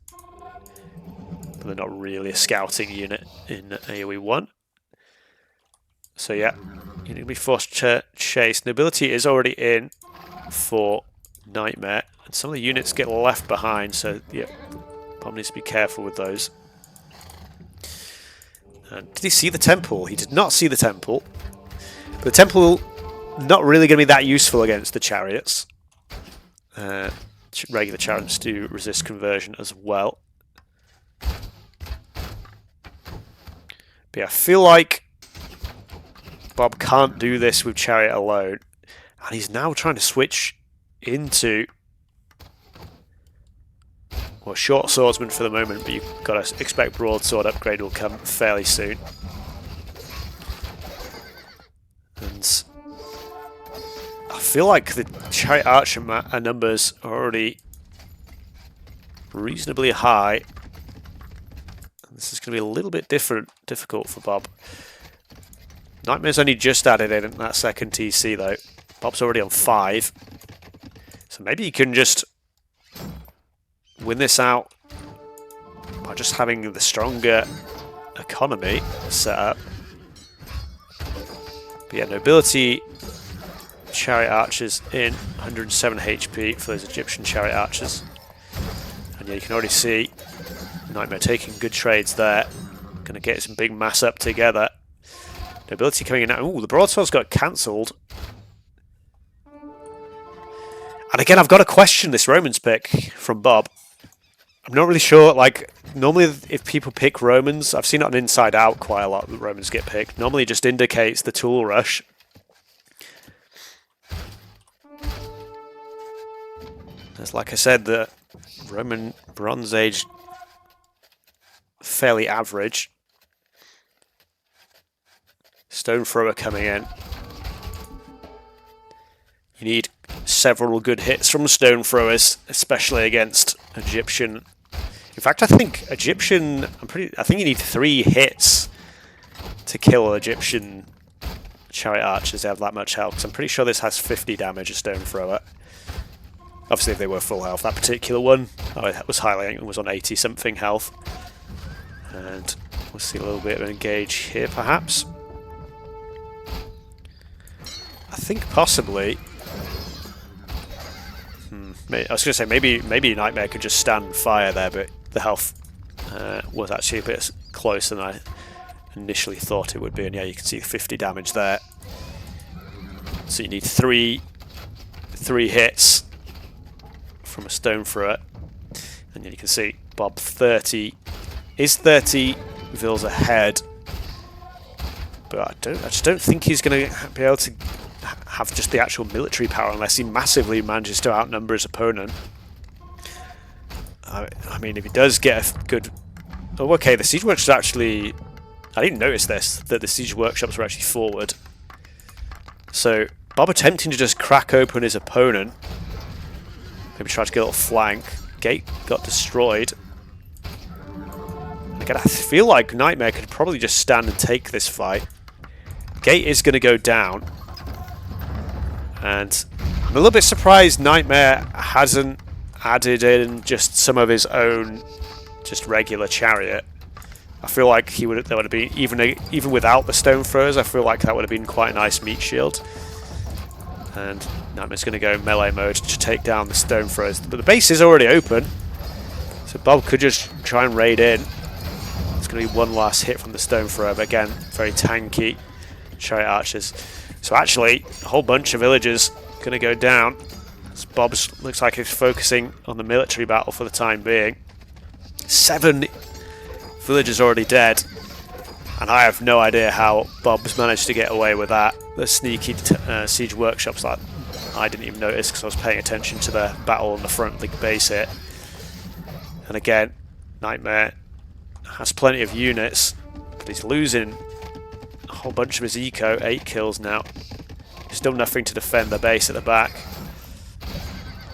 But they're not really a scouting unit in AOE1. So yeah, you're going to be forced to chase. Nobility is already in for Nightmare, and some of the units get left behind, so yeah, Bob needs to be careful with those. And did he see the Temple? He did not see the Temple. But the Temple, not really going to be that useful against the chariots. Regular chariots do resist conversion as well. But yeah, I feel like Bob can't do this with chariot alone. And he's now trying to switch into, well, short swordsman for the moment, but you've got to expect broadsword upgrade will come fairly soon. And I feel like the chariot archer numbers are already reasonably high. This is going to be a little bit difficult for Bob. Nightmare's only just added in that second TC though. Bob's already on 5. So maybe he can just win this out by just having the stronger economy set up. But yeah, nobility chariot archers in 107 HP for those Egyptian chariot archers. And yeah, you can already see Nightmare taking good trades there. Going to get some big mass up together. Nobility coming in now. Ooh, the broadsword's got cancelled. And again, I've got to question this Romans pick from Bob. I'm not really sure, like, normally if people pick Romans, I've seen it on Inside Out quite a lot that Romans get picked. Normally it just indicates the tool rush. As like I said, the Roman Bronze Age, fairly average. Stone thrower coming in. You need several good hits from stone throwers, especially against Egyptian. In fact, I think Egyptian, I think you need 3 hits to kill Egyptian chariot archers. They have that much health. I'm pretty sure this has 50 damage, a stone thrower. Obviously, if they were full health, that particular one, it was highlighting, it was on 80 something health. And we'll see a little bit of an engage here, perhaps. I think possibly. I was going to say maybe Nightmare could just stand fire there, but the health was actually a bit closer than I initially thought it would be. And yeah, you can see 50 damage there. So you need three hits from a stone thrower, and you can see Bob 30 is 30 Vils ahead, but I just don't think he's going to be able to have just the actual military power unless he massively manages to outnumber his opponent. I mean, if he does get a good... Oh, okay, the siege works actually I didn't notice this, that the siege workshops were actually forward. So Bob attempting to just crack open his opponent. Maybe try to get a little flank. Gate got destroyed. And again, I feel like Nightmare could probably just stand and take this fight. Gate is going to go down. And I'm a little bit surprised Nightmare hasn't added in just some of his own just regular chariot. I feel like there would have been, even without the stone throwers, I feel like that would have been quite a nice meat shield. And Nightmare's going to go melee mode to take down the stone throwers. But the base is already open, so Bob could just try and raid in. It's going to be one last hit from the stone thrower, but again, very tanky chariot archers. So actually, a whole bunch of villagers going to go down. As Bob looks like he's focusing on the military battle for the time being. 7 villagers already dead. And I have no idea how Bob's managed to get away with that. The sneaky siege workshops that I didn't even notice because I was paying attention to the battle on the front of the base here. And again, Nightmare has plenty of units, but he's losing a whole bunch of his eco. 8 kills now. Still nothing to defend the base at the back.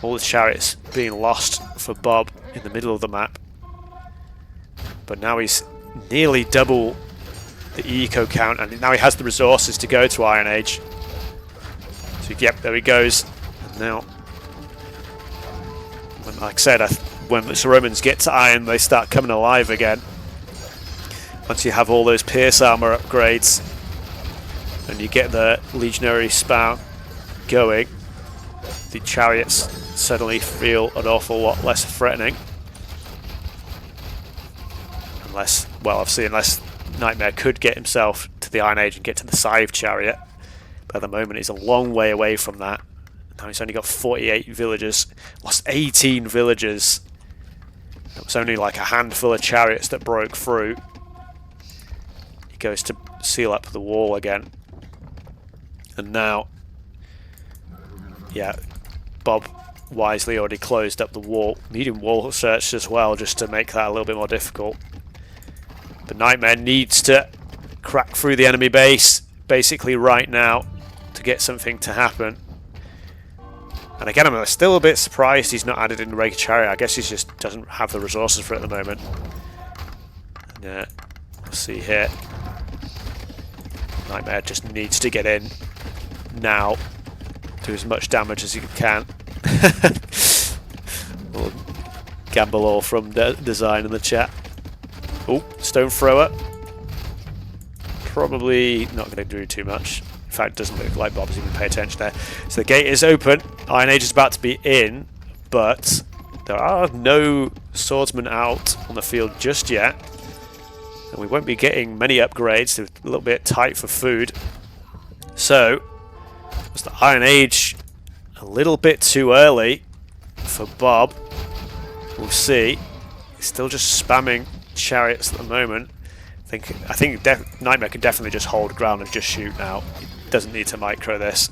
All the chariots being lost for Bob in the middle of the map. But now he's nearly double the eco count, and now he has the resources to go to Iron Age. So yep, there he goes. And now, like I said, when the Romans get to Iron, they start coming alive again. Once you have all those Pierce armor upgrades, and you get the Legionary spout going, the chariots suddenly feel an awful lot less threatening. Unless, well, obviously, unless Nightmare could get himself to the Iron Age and get to the Scythe chariot. But at the moment, he's a long way away from that. Now he's only got 48 villagers. Lost 18 villagers. It was only like a handful of chariots that broke through. He goes to seal up the wall again. And now, yeah, Bob wisely already closed up the wall. Medium wall search as well, just to make that a little bit more difficult. But Nightmare needs to crack through the enemy base basically right now to get something to happen. And again, I'm still a bit surprised he's not added in the regular chariot. I guess he just doesn't have the resources for it at the moment. Yeah, we'll see here. Nightmare just needs to get in now, do as much damage as he can. We'll gamble all from design in the chat. Oh, stone thrower. Probably not going to do too much. In fact, it doesn't look like Bob's even paying attention there. So the gate is open. Iron Age is about to be in, but there are no swordsmen out on the field just yet. And we won't be getting many upgrades. They're a little bit tight for food. So, was the Iron Age a little bit too early for Bob? We'll see. He's still just spamming chariots at the moment. I think Nightmare can definitely just hold ground and just shoot now. He doesn't need to micro this.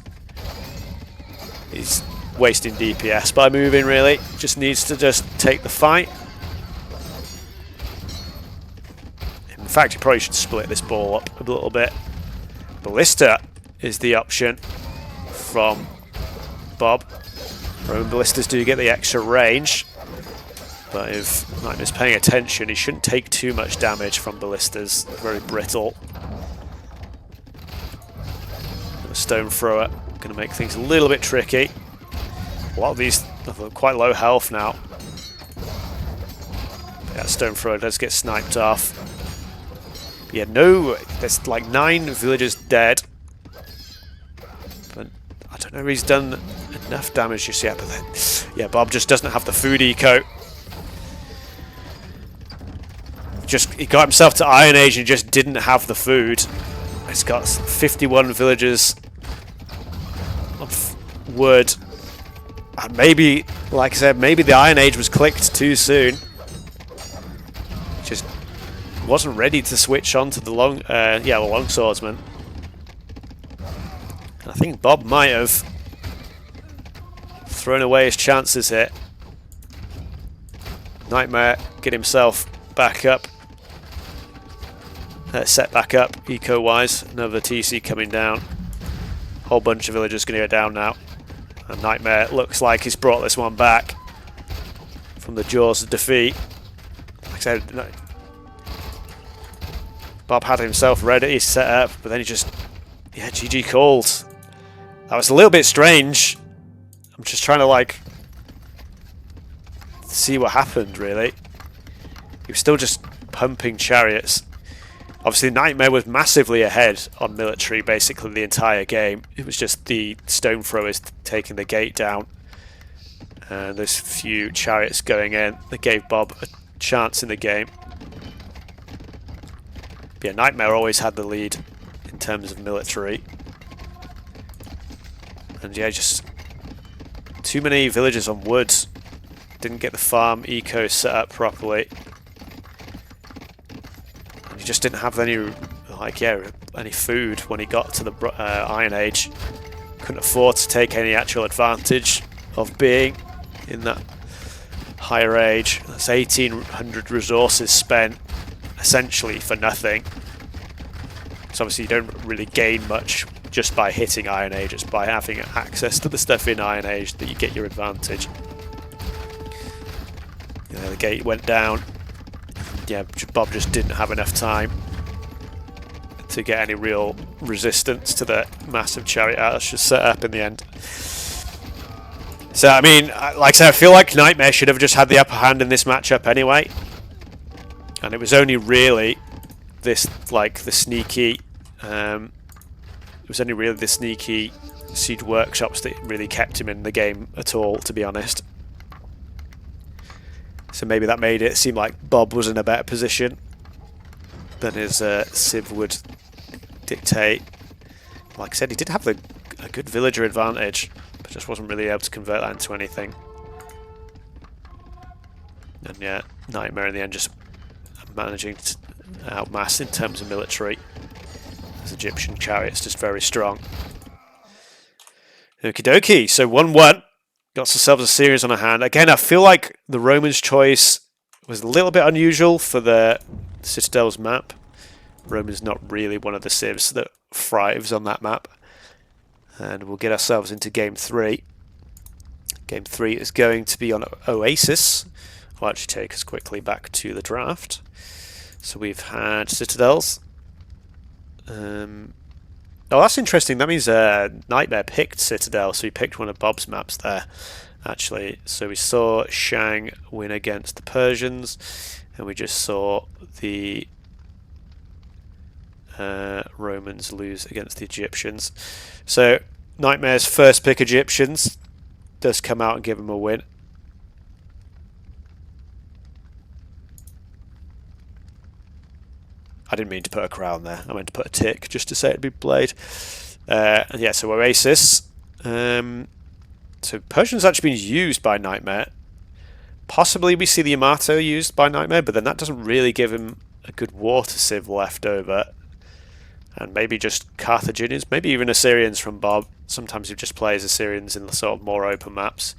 He's wasting DPS by moving, really. Just needs to just take the fight. In fact, he probably should split this ball up a little bit. Ballista is the option from Bob. Roman ballistas do get the extra range. But if Nightmare's paying attention, he shouldn't take too much damage from ballistas. They're very brittle. The stone thrower going to make things a little bit tricky. A lot of these have quite low health now. Yeah, stone thrower does get sniped off. But yeah, no, there's like 9 villagers dead. But I don't know if he's done enough damage just yet. But then, yeah, Bob just doesn't have the food eco. He got himself to Iron Age and just didn't have the food. He's got 51 villagers of wood. And maybe, like I said, maybe the Iron Age was clicked too soon. Just wasn't ready to switch on to the long swordsman. And I think Bob might have thrown away his chances here. Nightmare get himself back up. set back up eco-wise. Another TC coming down. Whole bunch of villagers going to go down now. And Nightmare looks like he's brought this one back from the jaws of defeat. Like I said, no. Bob had himself ready, set up, but then he just, yeah, GG called. That was a little bit strange. I'm just trying to like see what happened really. He was still just pumping chariots. Obviously Nightmare was massively ahead on military basically the entire game. It was just the stone throwers taking the gate down. And those few chariots going in that gave Bob a chance in the game. But yeah, Nightmare always had the lead in terms of military. And yeah, just too many villagers on wood. Didn't get the farm eco set up properly. And he just didn't have any, like, yeah, any food when he got to the Iron Age. Couldn't afford to take any actual advantage of being in that higher age. That's 1,800 resources spent essentially for nothing. So obviously you don't really gain much just by hitting Iron Age. It's by having access to the stuff in Iron Age that you get your advantage. Yeah, the gate went down. Yeah, Bob just didn't have enough time to get any real resistance to the massive chariot that's just set up in the end. So, I mean, like I said, I feel like Nightmare should have just had the upper hand in this matchup anyway. And it was only really this, like, the sneaky... it was only really the sneaky siege workshops that really kept him in the game at all, to be honest. So maybe that made it seem like Bob was in a better position than his Civ would dictate. Like I said, he did have a good villager advantage, but just wasn't really able to convert that into anything. And yeah, Nightmare in the end just managing to outmass in terms of military. As Egyptian chariots just very strong. Okie dokie, so 1-1. Got ourselves a series on our hand. Again, I feel like the Romans' choice was a little bit unusual for the Citadel's map. Roman's not really one of the civs that thrives on that map. And we'll get ourselves into Game 3. Game 3 is going to be on Oasis. I'll actually take us quickly back to the draft. So we've had Citadels. Oh, that's interesting. That means Nightmare picked Citadel, so he picked one of Bob's maps there, actually. So we saw Shang win against the Persians, and we just saw the Romans lose against the Egyptians. So Nightmare's first pick Egyptians does come out and give him a win. I didn't mean to put a crown there. I meant to put a tick just to say it'd be played. And yeah, so Oasis. So Persian's actually been used by Nightmare. Possibly we see the Yamato used by Nightmare, but then that doesn't really give him a good water civ left over. And maybe just Carthaginians, maybe even Assyrians from Bob. Sometimes he just plays Assyrians in the sort of more open maps.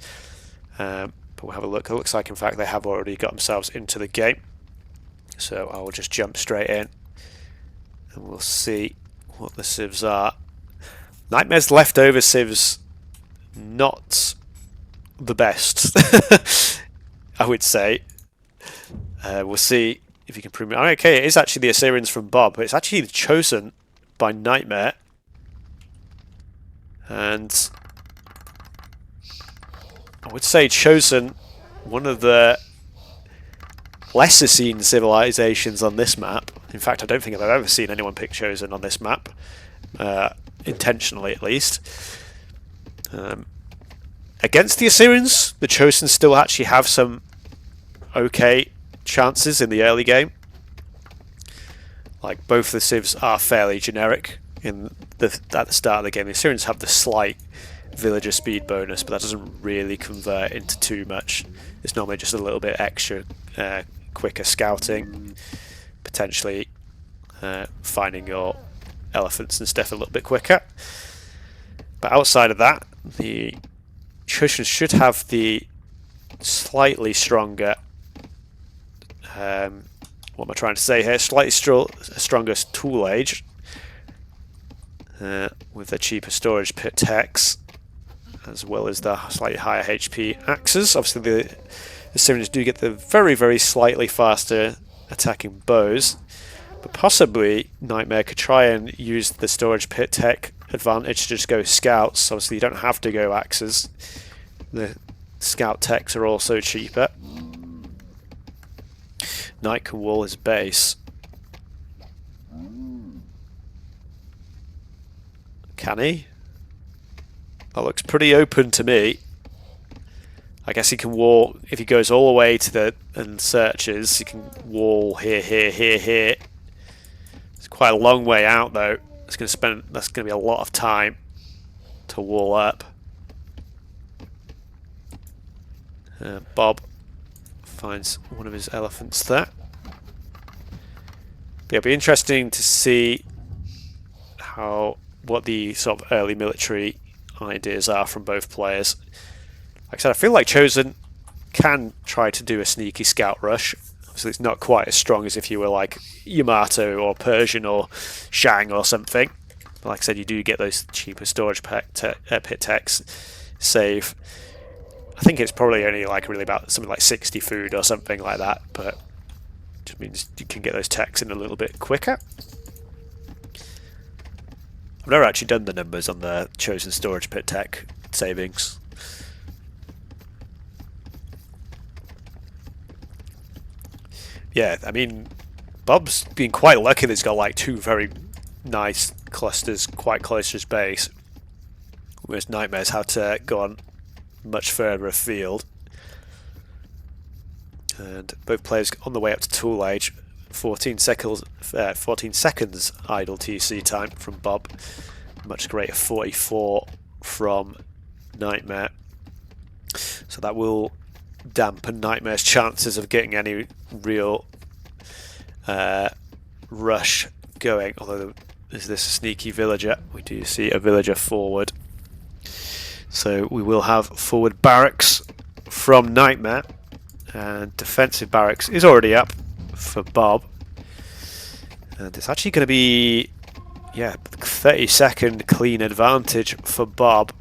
But we'll have a look. It looks like, in fact, they have already got themselves into the game. So I will just jump straight in and we'll see what the civs are. Nightmare's leftover civs, not the best, I would say. We'll see if you can prove me. Okay, it is actually the Assyrians from Bob, but it's actually chosen by Nightmare. And I would say chosen one of the lesser seen civilizations on this map. In fact, I don't think I've ever seen anyone pick Chosen on this map, intentionally at least. Against the Assyrians, the Chosen still actually have some okay chances in the early game. Like, both the civs are fairly generic at the start of the game. The Assyrians have the slight villager speed bonus, but that doesn't really convert into too much. It's normally just a little bit extra quicker scouting, potentially finding your elephants and stuff a little bit quicker. But outside of that, the Chosen should have the slightly stronger what am I trying to say here? Slightly stronger tool age with the cheaper storage pit techs, as well as the slightly higher HP axes. Obviously, the Syrians do get the very, very slightly faster attacking bows, but possibly Nightmare could try and use the storage pit tech advantage to just go scouts. Obviously, you don't have to go axes. The scout techs are also cheaper. Knight can wall his base. Can he? That looks pretty open to me. I guess he can wall, if he goes all the way to the and searches, he can wall here, here, here, here. It's quite a long way out though. That's going to be a lot of time to wall up. Bob finds one of his elephants there. But it'll be interesting to see what the sort of early military ideas are from both players. Like I said, I feel like Chosen can try to do a sneaky scout rush. Obviously, it's not quite as strong as if you were like Yamato or Persian or Shang or something. But like I said, you do get those cheaper storage pit techs save. I think it's probably only like really about something like 60 food or something like that, but it just means you can get those techs in a little bit quicker. I've never actually done the numbers on the Chosen storage pit tech savings. Yeah, I mean, Bob's been quite lucky that he's got like two very nice clusters quite close to his base, whereas Nightmare's had to go on much further afield. And both players on the way up to tool age. 14 seconds idle TC time from Bob, much greater 44 from Nightmare. So that will dampen Nightmare's chances of getting any real rush going. Although, is this a sneaky villager? We do see a villager forward. So we will have forward barracks from Nightmare, and defensive barracks is already up for Bob. And it's actually going to be, yeah, 30-second clean advantage for Bob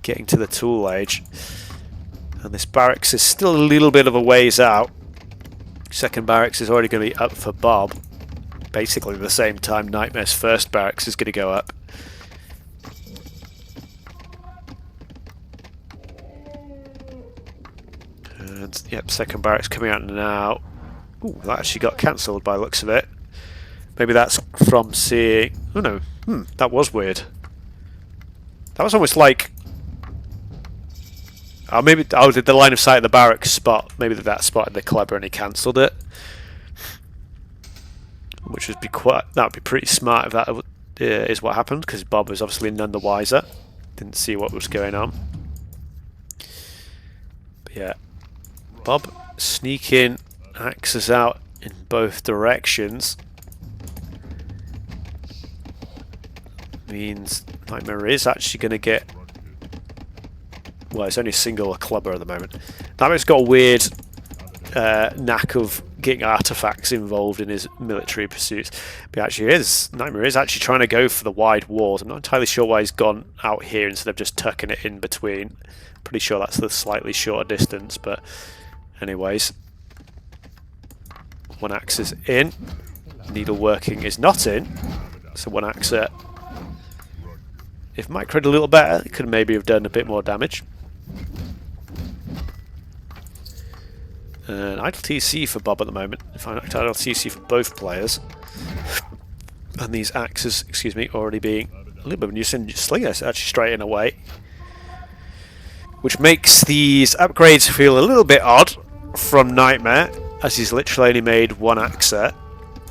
getting to the tool age. And this barracks is still a little bit of a ways out. Second barracks is already going to be up for Bob. Basically the same time Nightmare's first barracks is going to go up. And yep, second barracks coming out now. Ooh, that actually got cancelled by the looks of it. Maybe that's from seeing... Oh no, that was weird. That was almost like... Oh, maybe did the line of sight of the barracks spot? Maybe that spotted the clever and he cancelled it. Which would be that would be pretty smart if that is what happened, because Bob was obviously none the wiser. Didn't see what was going on. But yeah, Bob sneaking axes out in both directions. Means Nightmare is actually going to get... Well, it's only a single clubber at the moment. Nightmare's got a weird knack of getting artifacts involved in his military pursuits. But actually Nightmare is actually trying to go for the wide walls. I'm not entirely sure why he's gone out here instead of just tucking it in between. Pretty sure that's the slightly shorter distance, but anyways. One axe is in. Needle working is not in. So one axe if microed a little better, it could maybe have done a bit more damage. And idle TC for Bob at the moment. In fact, idle TC for both players. And these axes, excuse me, already being a little bit of a nuisance. Slingers actually straighten away. Which makes these upgrades feel a little bit odd from Nightmare, as he's literally only made one axe set.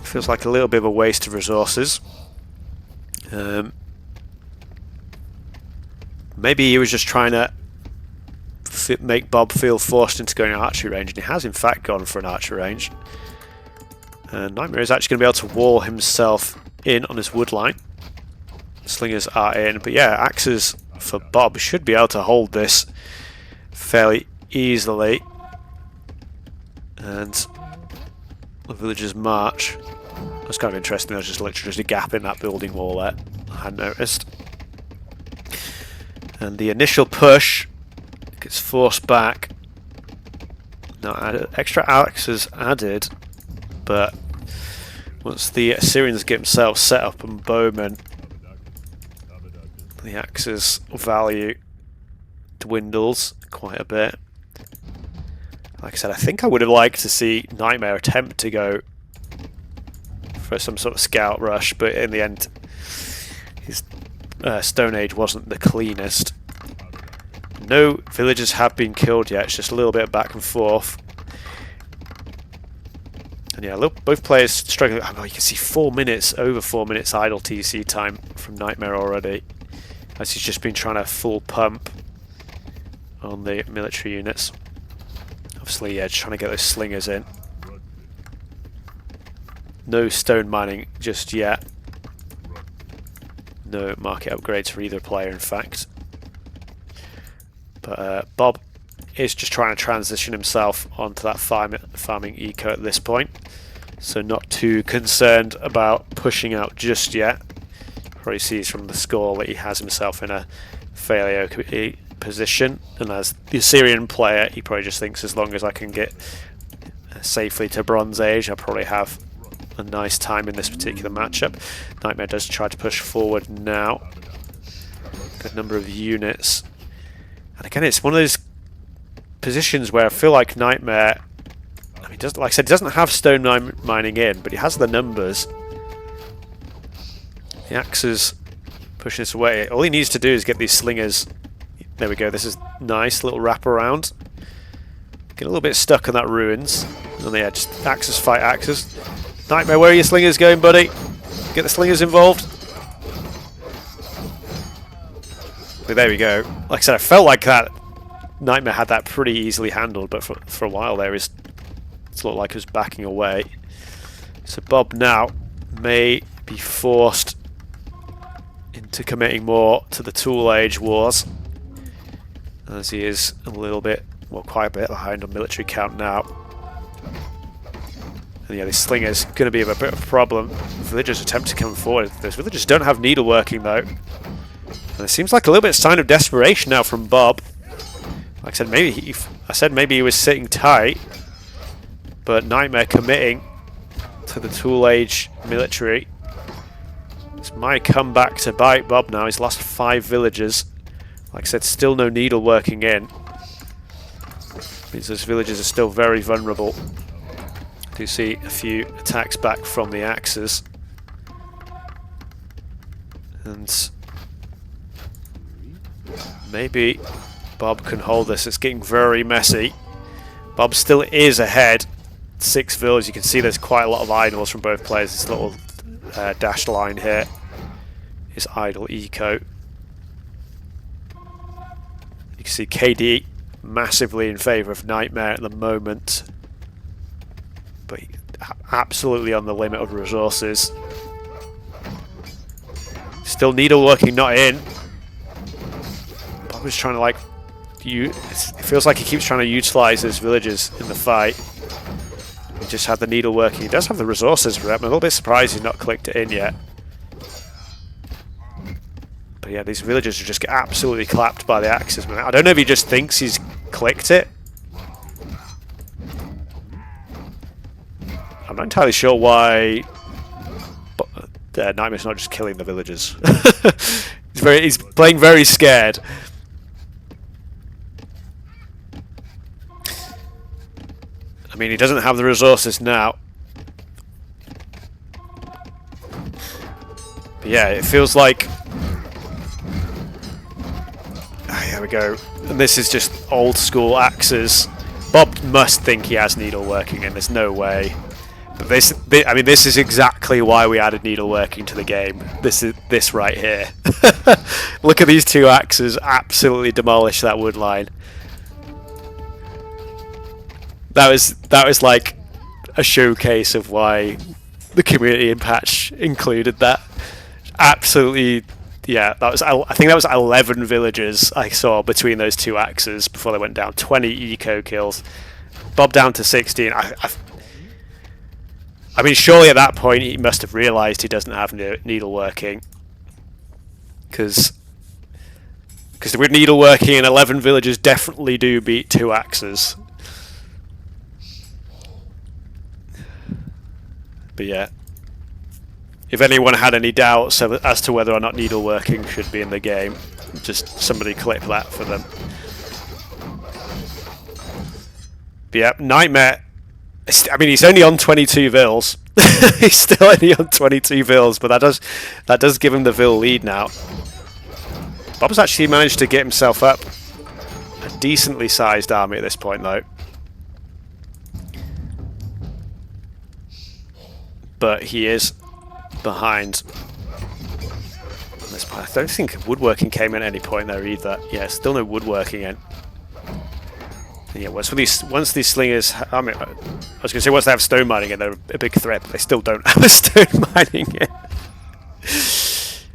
Feels like a little bit of a waste of resources. Maybe he was just trying to make Bob feel forced into going archery range, and he has in fact gone for an archery range. And Nightmare is actually going to be able to wall himself in on his wood line. Slingers are in, but yeah, axes for Bob should be able to hold this fairly easily. And the villagers march. That's kind of interesting. There's just literally just a gap in that building wall there. I hadn't noticed. And the initial push gets forced back. Now, extra axes added, but once the Assyrians get themselves set up and bowmen, the axes value dwindles quite a bit. Like I said, I think I would have liked to see Nightmare attempt to go for some sort of scout rush, but in the end, his Stone Age wasn't the cleanest. No villagers have been killed yet, it's just a little bit of back and forth. And yeah, look, both players struggling. Oh, you can see 4 minutes, over 4 minutes idle TC time from Nightmare already, as he's just been trying to full pump on the military units. Obviously, yeah, just trying to get those slingers in. No stone mining just yet. No market upgrades for either player, in fact. But Bob is just trying to transition himself onto that farming eco at this point. So not too concerned about pushing out just yet. Probably sees from the score that he has himself in a fairly okay position. And as the Assyrian player, he probably just thinks as long as I can get safely to Bronze Age, I'll probably have a nice time in this particular matchup. Nightmare does try to push forward now. Good number of units. And again, it's one of those positions where I feel like Nightmare, I mean, like I said, he doesn't have stone mining in, but he has the numbers. The axes pushing this away. All he needs to do is get these slingers. There we go. This is nice little wrap around. Get a little bit stuck on that ruins. And yeah, just axes fight axes. Nightmare, where are your slingers going, buddy? Get the slingers involved. But there we go. Like I said, I felt like that Nightmare had that pretty easily handled, but for a while there, it looked like it was backing away. So Bob now may be forced into committing more to the Tool Age wars, as he is a little bit, well, quite a bit behind on military count now. And yeah, this slinger's going to be a bit of a problem. Villagers attempt to come forward. Those villagers don't have needleworking though. And it seems like a little bit of sign of desperation now from Bob. Like I said, maybe he was sitting tight, but Nightmare committing to the Tool Age military. This might come back to bite Bob now. He's lost 5 villagers. Like I said, still no needleworking in. Means those villagers are still very vulnerable. Do see a few attacks back from the axes. And maybe Bob can hold this. It's getting very messy. Bob still is ahead. 6 villages. You can see there's quite a lot of idles from both players. This little dashed line here is idle eco. You can see KD massively in favour of Nightmare at the moment, but absolutely on the limit of resources. Still needleworking not in. Bob is trying to it feels like he keeps trying to utilise his villagers in the fight. He just had the needleworking. He does have the resources for it. I'm a little bit surprised he's not clicked it in yet. But yeah, these villagers just get absolutely clapped by the axes. I don't know if he just thinks he's clicked it. I'm not entirely sure why Nightmare's not just killing the villagers. He's playing very scared. I mean, he doesn't have the resources now. But yeah, it feels like... There we go. And this is just old school axes. Bob must think he has needleworking, and there's no way. But I mean, this is exactly why we added needleworking to the game. This right here. Look at these 2 axes absolutely demolish that wood line. That was like a showcase of why the community patch included that. Absolutely, yeah. I think that was 11 villagers I saw between those 2 axes before they went down. 20 eco kills. Bob down to 16. I mean, surely at that point he must have realised he doesn't have needleworking, because with needleworking and 11 villagers definitely do beat 2 axes. But yeah, if anyone had any doubts as to whether or not needleworking should be in the game, just somebody clip that for them. But yeah, Nightmare, I mean, he's only on 22 vills. He's still only on 22 vills, but that does give him the vill lead now. Bob's actually managed to get himself up a decently sized army at this point, though. But he is behind this point. I don't think woodworking came in at any point there either. Yeah, still no woodworking in. And yeah, once these slingers, I mean, I was going to say once they have stone mining in, they're a big threat. But they still don't have a stone mining in.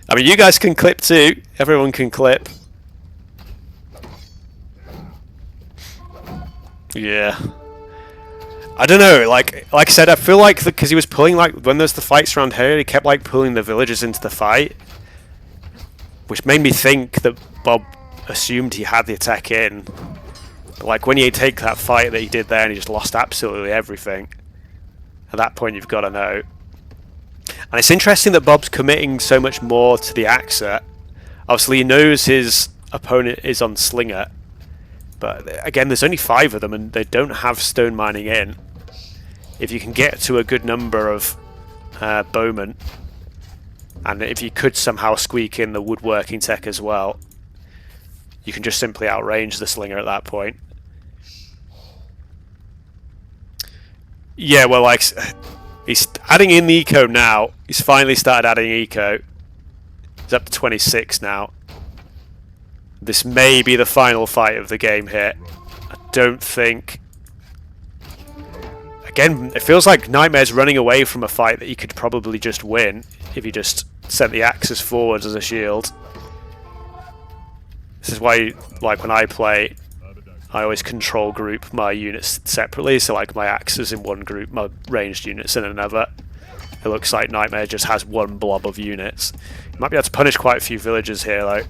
I mean, you guys can clip too. Everyone can clip. Yeah. I don't know, like I said, I feel like because he was pulling, like, when there's the fights around here, he kept, like, pulling the villagers into the fight, which made me think that Bob assumed he had the attack in. But, like, when you take that fight that he did there and he just lost absolutely everything, at that point you've got to know. And it's interesting that Bob's committing so much more to the Axer. Obviously he knows his opponent is on Slinger, but again, there's only 5 of them and they don't have stone mining in. If you can get to a good number of bowmen, and if you could somehow squeak in the woodworking tech as well, you can just simply outrange the Slinger at that point. Yeah, well, like, he's adding in the eco now. He's finally started adding eco. He's up to 26 now. This may be the final fight of the game here. I don't think... Again, it feels like Nightmare's running away from a fight that he could probably just win if he just sent the axes forwards as a shield. This is why, like, when I play, I always control group my units separately. So, like, my axes in one group, my ranged units in another. It looks like Nightmare just has one blob of units. He might be able to punish quite a few villagers here, though.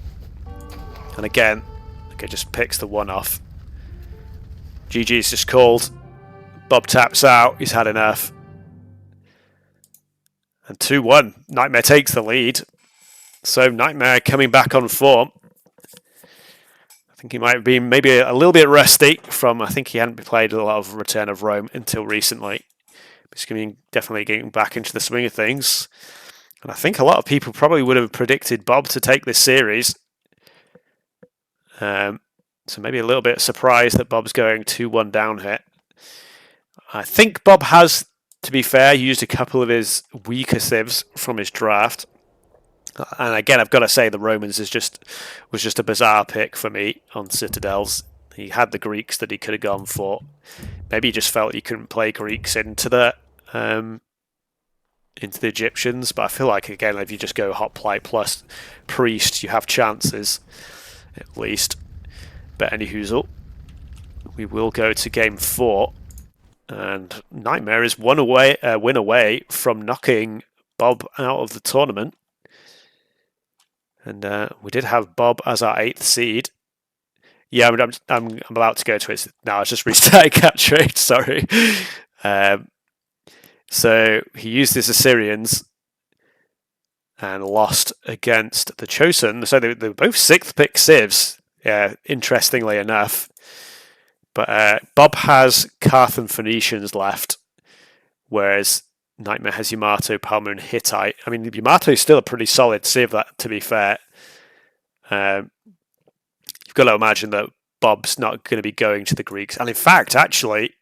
And again, okay, just picks the one off. GG's just called. Bob taps out. He's had enough. And 2-1. Nightmare takes the lead. So Nightmare coming back on form. I think he might have been maybe a little bit rusty from, I think he hadn't played a lot of Return of Rome until recently. He's definitely getting back into the swing of things. And I think a lot of people probably would have predicted Bob to take this series. So maybe a little bit surprised that Bob's going 2-1 down here. I think Bob has, to be fair, used a couple of his weaker civs from his draft. And again, I've got to say the Romans was just a bizarre pick for me on Citadels. He had the Greeks that he could have gone for. Maybe he just felt he couldn't play Greeks into the Egyptians. But I feel like, again, if you just go Hoplite plus Priest, you have chances. At least. But anyhoozle, we will go to game 4, and Nightmare is win away from knocking Bob out of the tournament. And we did have Bob as our 8th seed. Yeah, I'm about to go to it now. I just restarted cat trade. Sorry. So he used his Assyrians and lost against the Chosen. So they were both 6th pick civs, interestingly enough. But Bob has Carthan Phoenicians left, whereas Nightmare has Yamato, Palmer, and Hittite. I mean, Yamato is still a pretty solid civ, that, to be fair. You've got to imagine that Bob's not going to be going to the Greeks. And in fact, actually,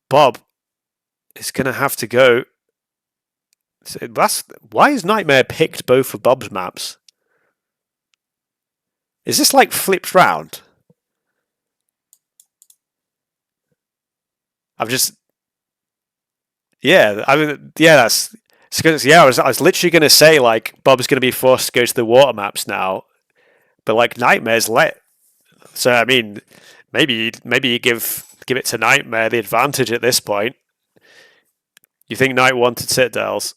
Bob is going to have to go. So why has Nightmare picked both of Bob's maps? Is this like flipped round? Yeah, I mean, yeah, that's because, yeah, I was literally going to say, like, Bob's going to be forced to go to the water maps now, but like Nightmare's let. So I mean, maybe you give give it to Nightmare the advantage at this point. You think Knight wanted Citadels?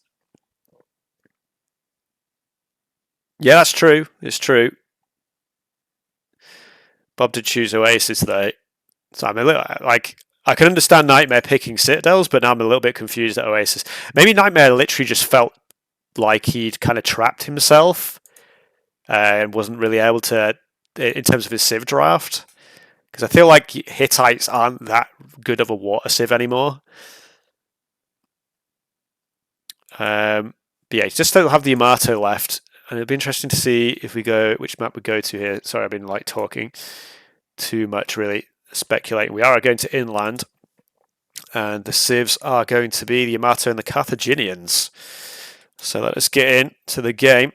Yeah, that's true. It's true. Bob did choose Oasis though, so I'm a little like I can understand Nightmare picking Citadels, but now I'm a little bit confused at Oasis. Maybe Nightmare literally just felt like he'd kind of trapped himself and wasn't really able to, in terms of his Civ draft, because I feel like Hittites aren't that good of a water Civ anymore. But yeah, just don't have the Yamato left. And it'll be interesting to see if we go, which map we go to here. Sorry, I've been like talking too much, really speculating. We are going to inland, and the Civs are going to be the Yamato and the Carthaginians. So let us get into the game.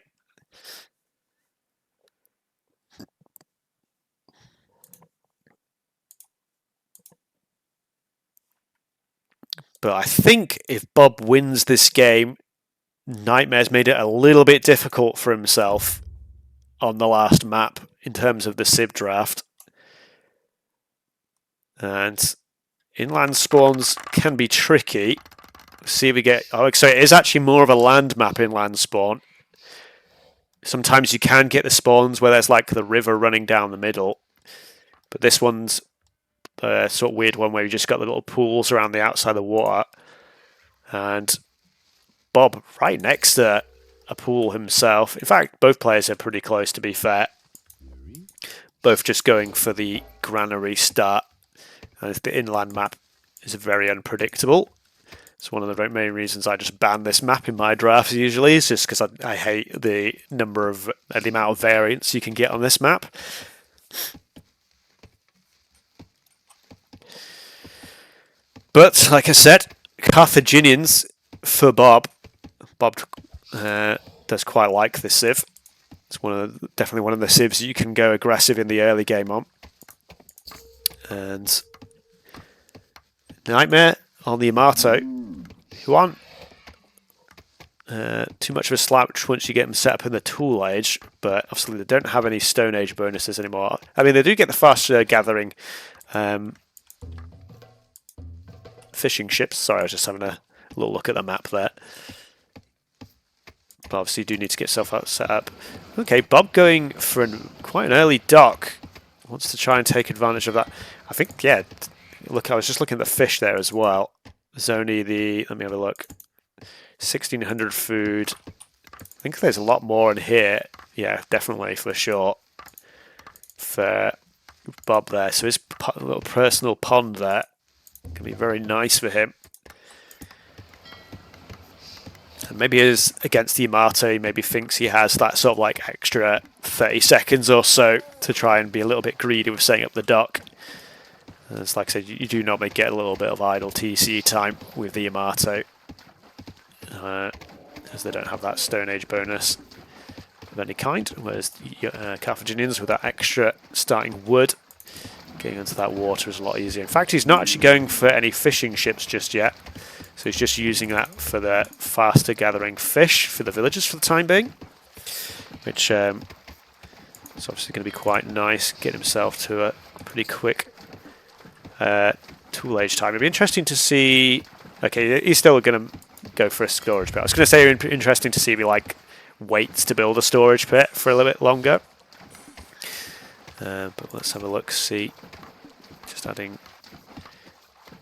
But I think if Bob wins this game, Nightmare's made it a little bit difficult for himself on the last map in terms of the Civ draft. And inland spawns can be tricky. See if we get... Oh, so it is actually more of a land map inland spawn. Sometimes you can get the spawns where there's like the river running down the middle. But this one's a sort of weird one where you just got the little pools around the outside of the water. And Bob right next to a pool himself. In fact, both players are pretty close, to be fair. Both just going for the granary start. And the inland map is very unpredictable. It's one of the main reasons I just ban this map in my drafts usually. It's just because I hate the number of the amount of variance you can get on this map. But like I said, Carthaginians for Bob. Bob does quite like this Civ. It's definitely one of the Civs you can go aggressive in the early game on. And Nightmare on the Yamato, who aren't too much of a slouch once you get them set up in the Tool Age, but obviously they don't have any Stone Age bonuses anymore. I mean, they do get the faster gathering fishing ships. Sorry, I was just having a little look at the map there. But obviously you do need to get yourself set up. Okay, Bob going for quite an early dock. Wants to try and take advantage of that. I think, yeah, look, I was just looking at the fish there as well. There's only let me have a look, 1,600 food. I think there's a lot more in here. Yeah, definitely, for sure. For Bob there. So his little personal pond there can be very nice for him. And maybe as against the Yamato, he maybe thinks he has that sort of like extra 30 seconds or so to try and be a little bit greedy with setting up the dock. And it's like I said, you do normally get a little bit of idle TC time with the Yamato, as they don't have that Stone Age bonus of any kind, whereas Carthaginians with that extra starting wood, getting into that water is a lot easier. In fact, he's not actually going for any fishing ships just yet. So he's just using that for the faster gathering fish for the villagers for the time being, which is obviously going to be quite nice. Get himself to a pretty quick Tool Age time. It'd be interesting to see. Okay, he's still going to go for a storage pit. I was going to say interesting to see if he like waits to build a storage pit for a little bit longer. But let's have a look. See, just adding.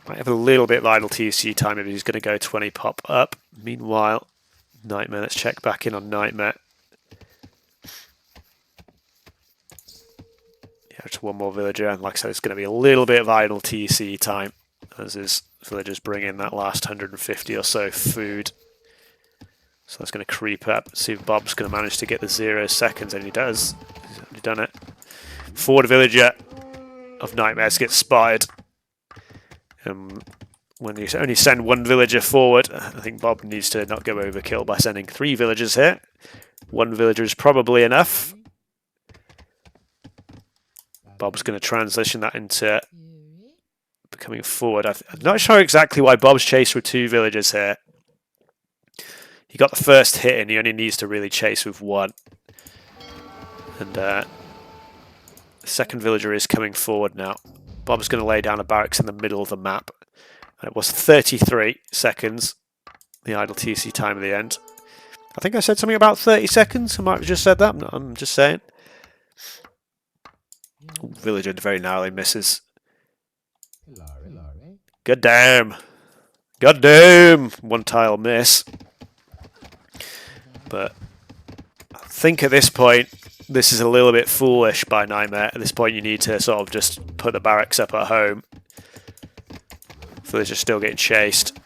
Might have a little bit of idle TC time if he's going to go 20 pop up. Meanwhile, Nightmare, let's check back in on Nightmare. Yeah, just one more villager, and like I said, it's going to be a little bit of idle TC time as his villagers bring in that last 150 or so food. So that's going to creep up. See if Bob's going to manage to get the 0 seconds, and he does. He's already done it. Forward villager of Nightmares gets spotted. When you only send one villager forward, I think Bob needs to not go overkill by sending 3 villagers here. 1 villager is probably enough. Bob's going to transition that into becoming forward. I'm not sure exactly why Bob's chased with 2 villagers here. He got the first hit and he only needs to really chase with 1. And the second villager is coming forward now. Bob's going to lay down a barracks in the middle of the map. And it was 33 seconds, the idle TC time at the end. I think I said something about 30 seconds. I might have just said that. I'm just saying. Villager very narrowly misses. God damn. God damn. One tile miss. But I think at this point, this is a little bit foolish by Nightmare. At this point, you need to sort of just put the barracks up at home. Villager's still getting chased.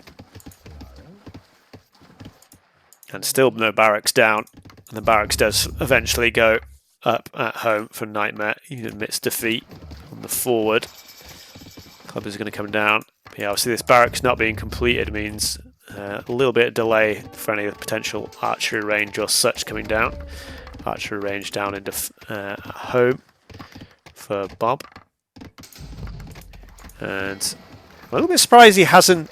And still no barracks down. And the barracks does eventually go up at home for Nightmare. He admits defeat on the forward. Club is going to come down. But yeah, obviously this barracks not being completed means a little bit of delay for any potential archery range or such coming down. Archery range down into home for Bob. And I'm a little bit surprised he hasn't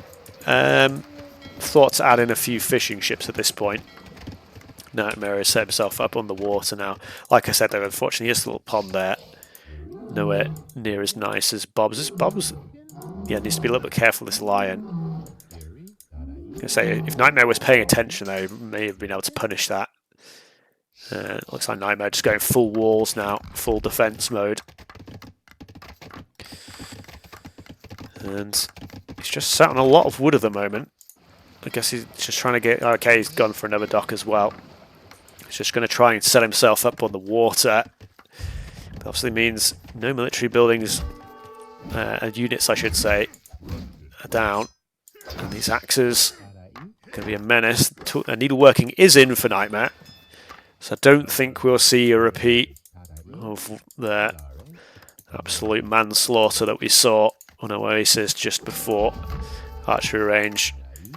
thought to add in a few fishing ships at this point. Nightmare has set himself up on the water now. Like I said, though, unfortunately, there's a little pond there. Nowhere near as nice as Bob's. Bob's, yeah, needs to be a little bit careful of this lion. I'm going to say, if Nightmare was paying attention, though, he may have been able to punish that. Looks like Nightmare just going full walls now, full defense mode. And he's just sat on a lot of wood at the moment. I guess he's just trying to get... Okay, he's gone for another dock as well. He's just going to try and set himself up on the water. That obviously means no military buildings, units I should say, are down. And these axes are going to be a menace. Needleworking is in for Nightmare. So I don't think we'll see a repeat of the absolute manslaughter that we saw on Oasis just before archery range.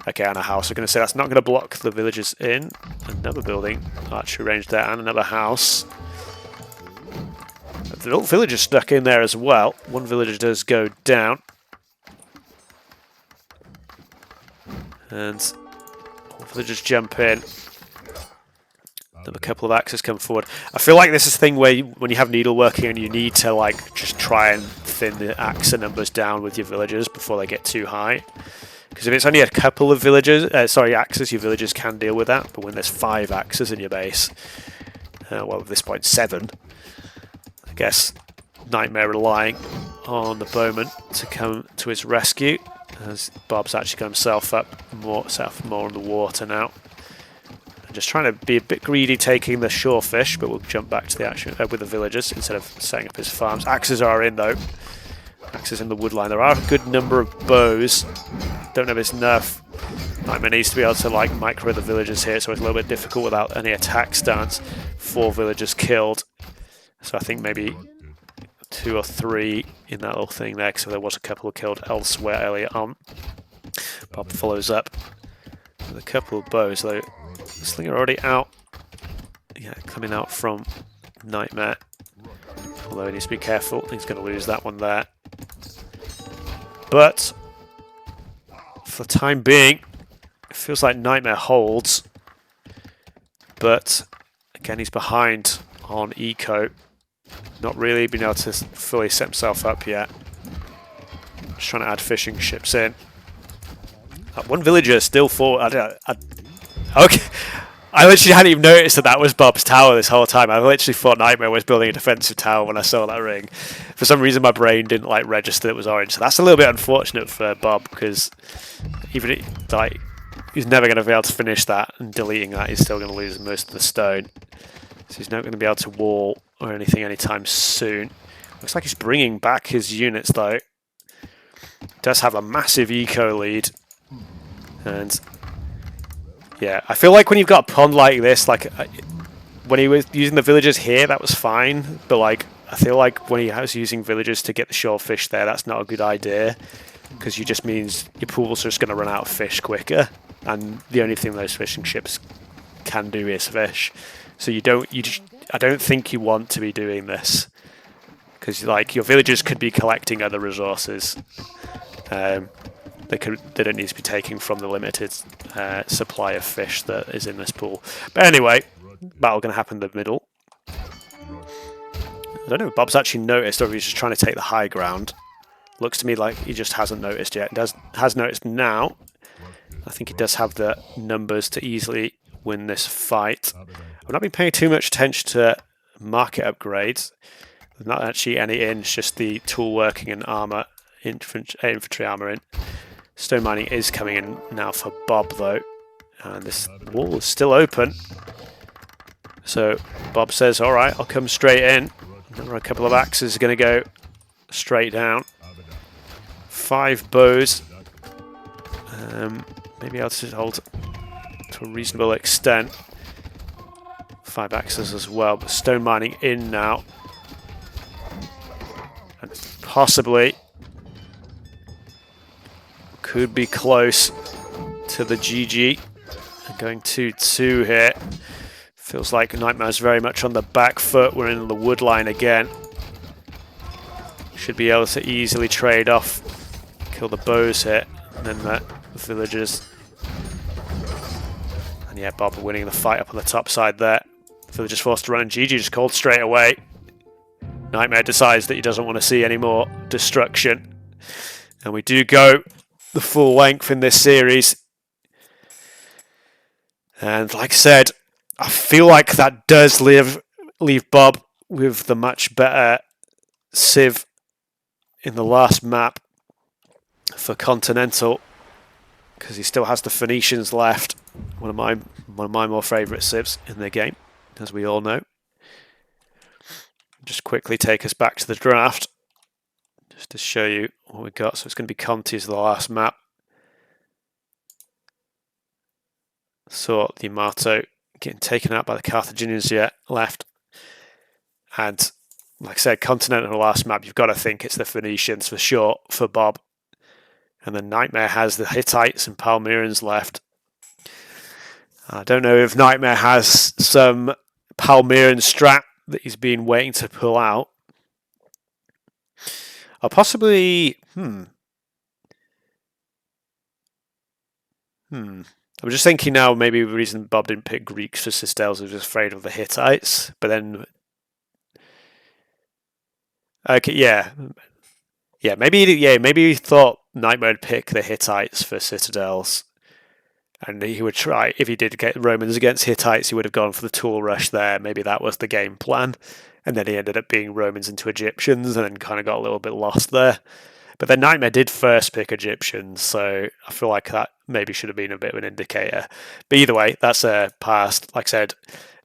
Okay, and a house. I'm going to say that's not going to block the villagers in. Another building, archery range there, and another house. The little villager stuck in there as well. One villager does go down. And villagers jump in. Another couple of axes come forward. I feel like this is a thing where when you have needleworking and you need to like just try and thin the axe numbers down with your villagers before they get too high. Because if it's only a couple of axes, your villagers can deal with that. But when there's 5 axes in your base, well, at this point 7, I guess Nightmare relying on the bowman to come to his rescue. As Bob's actually got himself set up more on the water now. And just trying to be a bit greedy taking the shorefish, but we'll jump back to the action with the villagers instead of setting up his farms. Axes are in though. Axes in the woodline. There are a good number of bows. Don't know if it's enough. Nightmare needs to be able to like micro the villagers here, so it's a little bit difficult without any attack stance. 4 villagers killed. So I think maybe 2 or 3 in that little thing there, because there was a couple killed elsewhere earlier on. Bob follows up with a couple of bows, though. Slinger already out. Yeah, coming out from Nightmare. Although he needs to be careful. He's going to lose that one there. But for the time being, it feels like Nightmare holds. But again, he's behind on eco. Not really been able to fully set himself up yet. Just trying to add fishing ships in. One villager still forward. Okay. I literally hadn't even noticed that was Bob's tower this whole time. I literally thought Nightmare was building a defensive tower when I saw that ring. For some reason, my brain didn't like register it was orange. So that's a little bit unfortunate for Bob, because even he's never going to be able to finish that, and deleting that, he's still going to lose most of the stone. So he's not going to be able to wall or anything anytime soon. Looks like he's bringing back his units though. Does have a massive eco lead, and yeah, I feel like when you've got a pond like this, like when he was using the villagers here, that was fine. But like, I feel like when he was using villagers to get the shore fish there, that's not a good idea, because you just means your pools are just going to run out of fish quicker, and the only thing those fishing ships can do is fish. So I don't think you want to be doing this, because like your villagers could be collecting other resources. They don't need to be taking from the limited supply of fish that is in this pool. But anyway, battle going to happen in the middle. I don't know if Bob's actually noticed, or if he's just trying to take the high ground. looks to me like he just hasn't noticed yet. Has noticed now. I think he does have the numbers to easily win this fight. I've not been paying too much attention to market upgrades. There's not actually any in, it's just the tool working and armor, infantry armor in. Stone mining is coming in now for Bob though, and this wall is still open. So Bob says, all right, I'll come straight in. Another couple of axes are going to go straight down. 5 bows. Maybe I'll just hold to a reasonable extent. 5 axes as well, but stone mining in now. And possibly could be close to the GG. Going 2-2 here. Feels like Nightmare's very much on the back foot. We're in the wood line again. Should be able to easily trade off, kill the bows here, and then the villagers. And yeah, Bob winning the fight up on the top side there. Villagers forced to run, and GG just called straight away. Nightmare decides that he doesn't want to see any more destruction. And we do go the full length in this series. And like I said, I feel like that does leave Bob with the much better civ in the last map for Continental, because he still has the Phoenicians left. One of my more favourite civs in the game, as we all know. Just quickly take us back to the draft, just to show you what we got. So it's going to be Conti as the last map. Saw the Yamato getting taken out by the Carthaginians yet left. And like I said, Continental last map, you've got to think it's the Phoenicians for sure for Bob. And then Nightmare has the Hittites and Palmyrans left. I don't know if Nightmare has some Palmyran strat that he's been waiting to pull out. Or possibly... I'm just thinking now, maybe the reason Bob didn't pick Greeks for Citadels was just afraid of the Hittites. But then... Okay, yeah. Maybe he thought Nightmare would pick the Hittites for Citadels. And he would try, if he did get Romans against Hittites, he would have gone for the tool rush there. Maybe that was the game plan. And then he ended up being Romans into Egyptians and then kind of got a little bit lost there. But then Nightmare did first pick Egyptians, so I feel like that maybe should have been a bit of an indicator. But either way, that's a past. Like I said,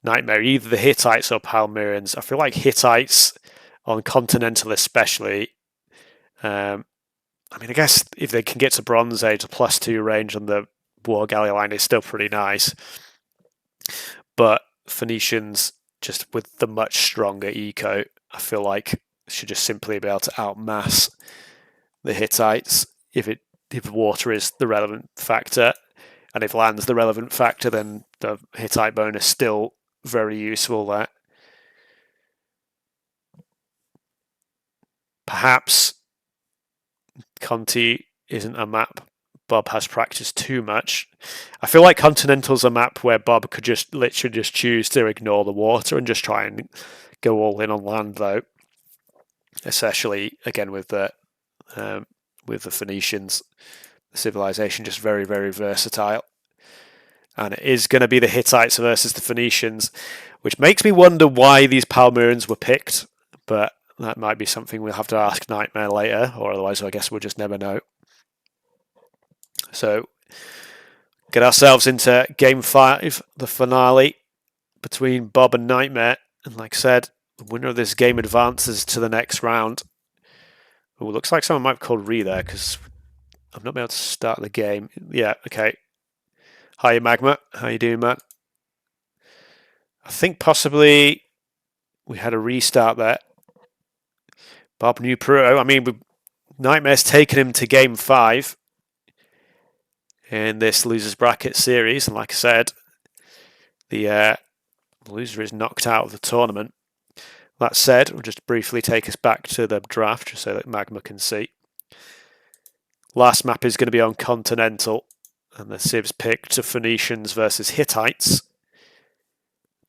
Nightmare, either the Hittites or Palmyrans. I feel like Hittites on Continental especially. I guess if they can get to Bronze Age, a +2 range on the War Galley line is still pretty nice. But Phoenicians, just with the much stronger eco, I feel like should just simply be able to outmass the Hittites if water is the relevant factor. And if land's the relevant factor, then the Hittite bonus is still very useful there. Perhaps Conti isn't a map Bob has practiced too much. I feel like Continental's a map where Bob could just literally just choose to ignore the water and just try and go all in on land, though. Especially again with the Phoenicians, the civilization just very, very versatile. And it is going to be the Hittites versus the Phoenicians, which makes me wonder why these Palmyrans were picked. But that might be something we'll have to ask Nightmare later, or otherwise I guess we'll just never know. So, get ourselves into Game 5, the finale between Bob and Nightmare. And like I said, the winner of this game advances to the next round. Oh, looks like someone might have called Re there, because I've not been able to start the game. Yeah, okay. Hiya, Magma. How you doing, man? I think possibly we had a restart there. Bob knew Peru. Nightmare's taken him to Game 5 in this losers bracket series, and like I said, the loser is knocked out of the tournament. That said, we'll just briefly take us back to the draft just so that Magma can see. Last map is going to be on Continental, and the civs picked to Phoenicians versus Hittites.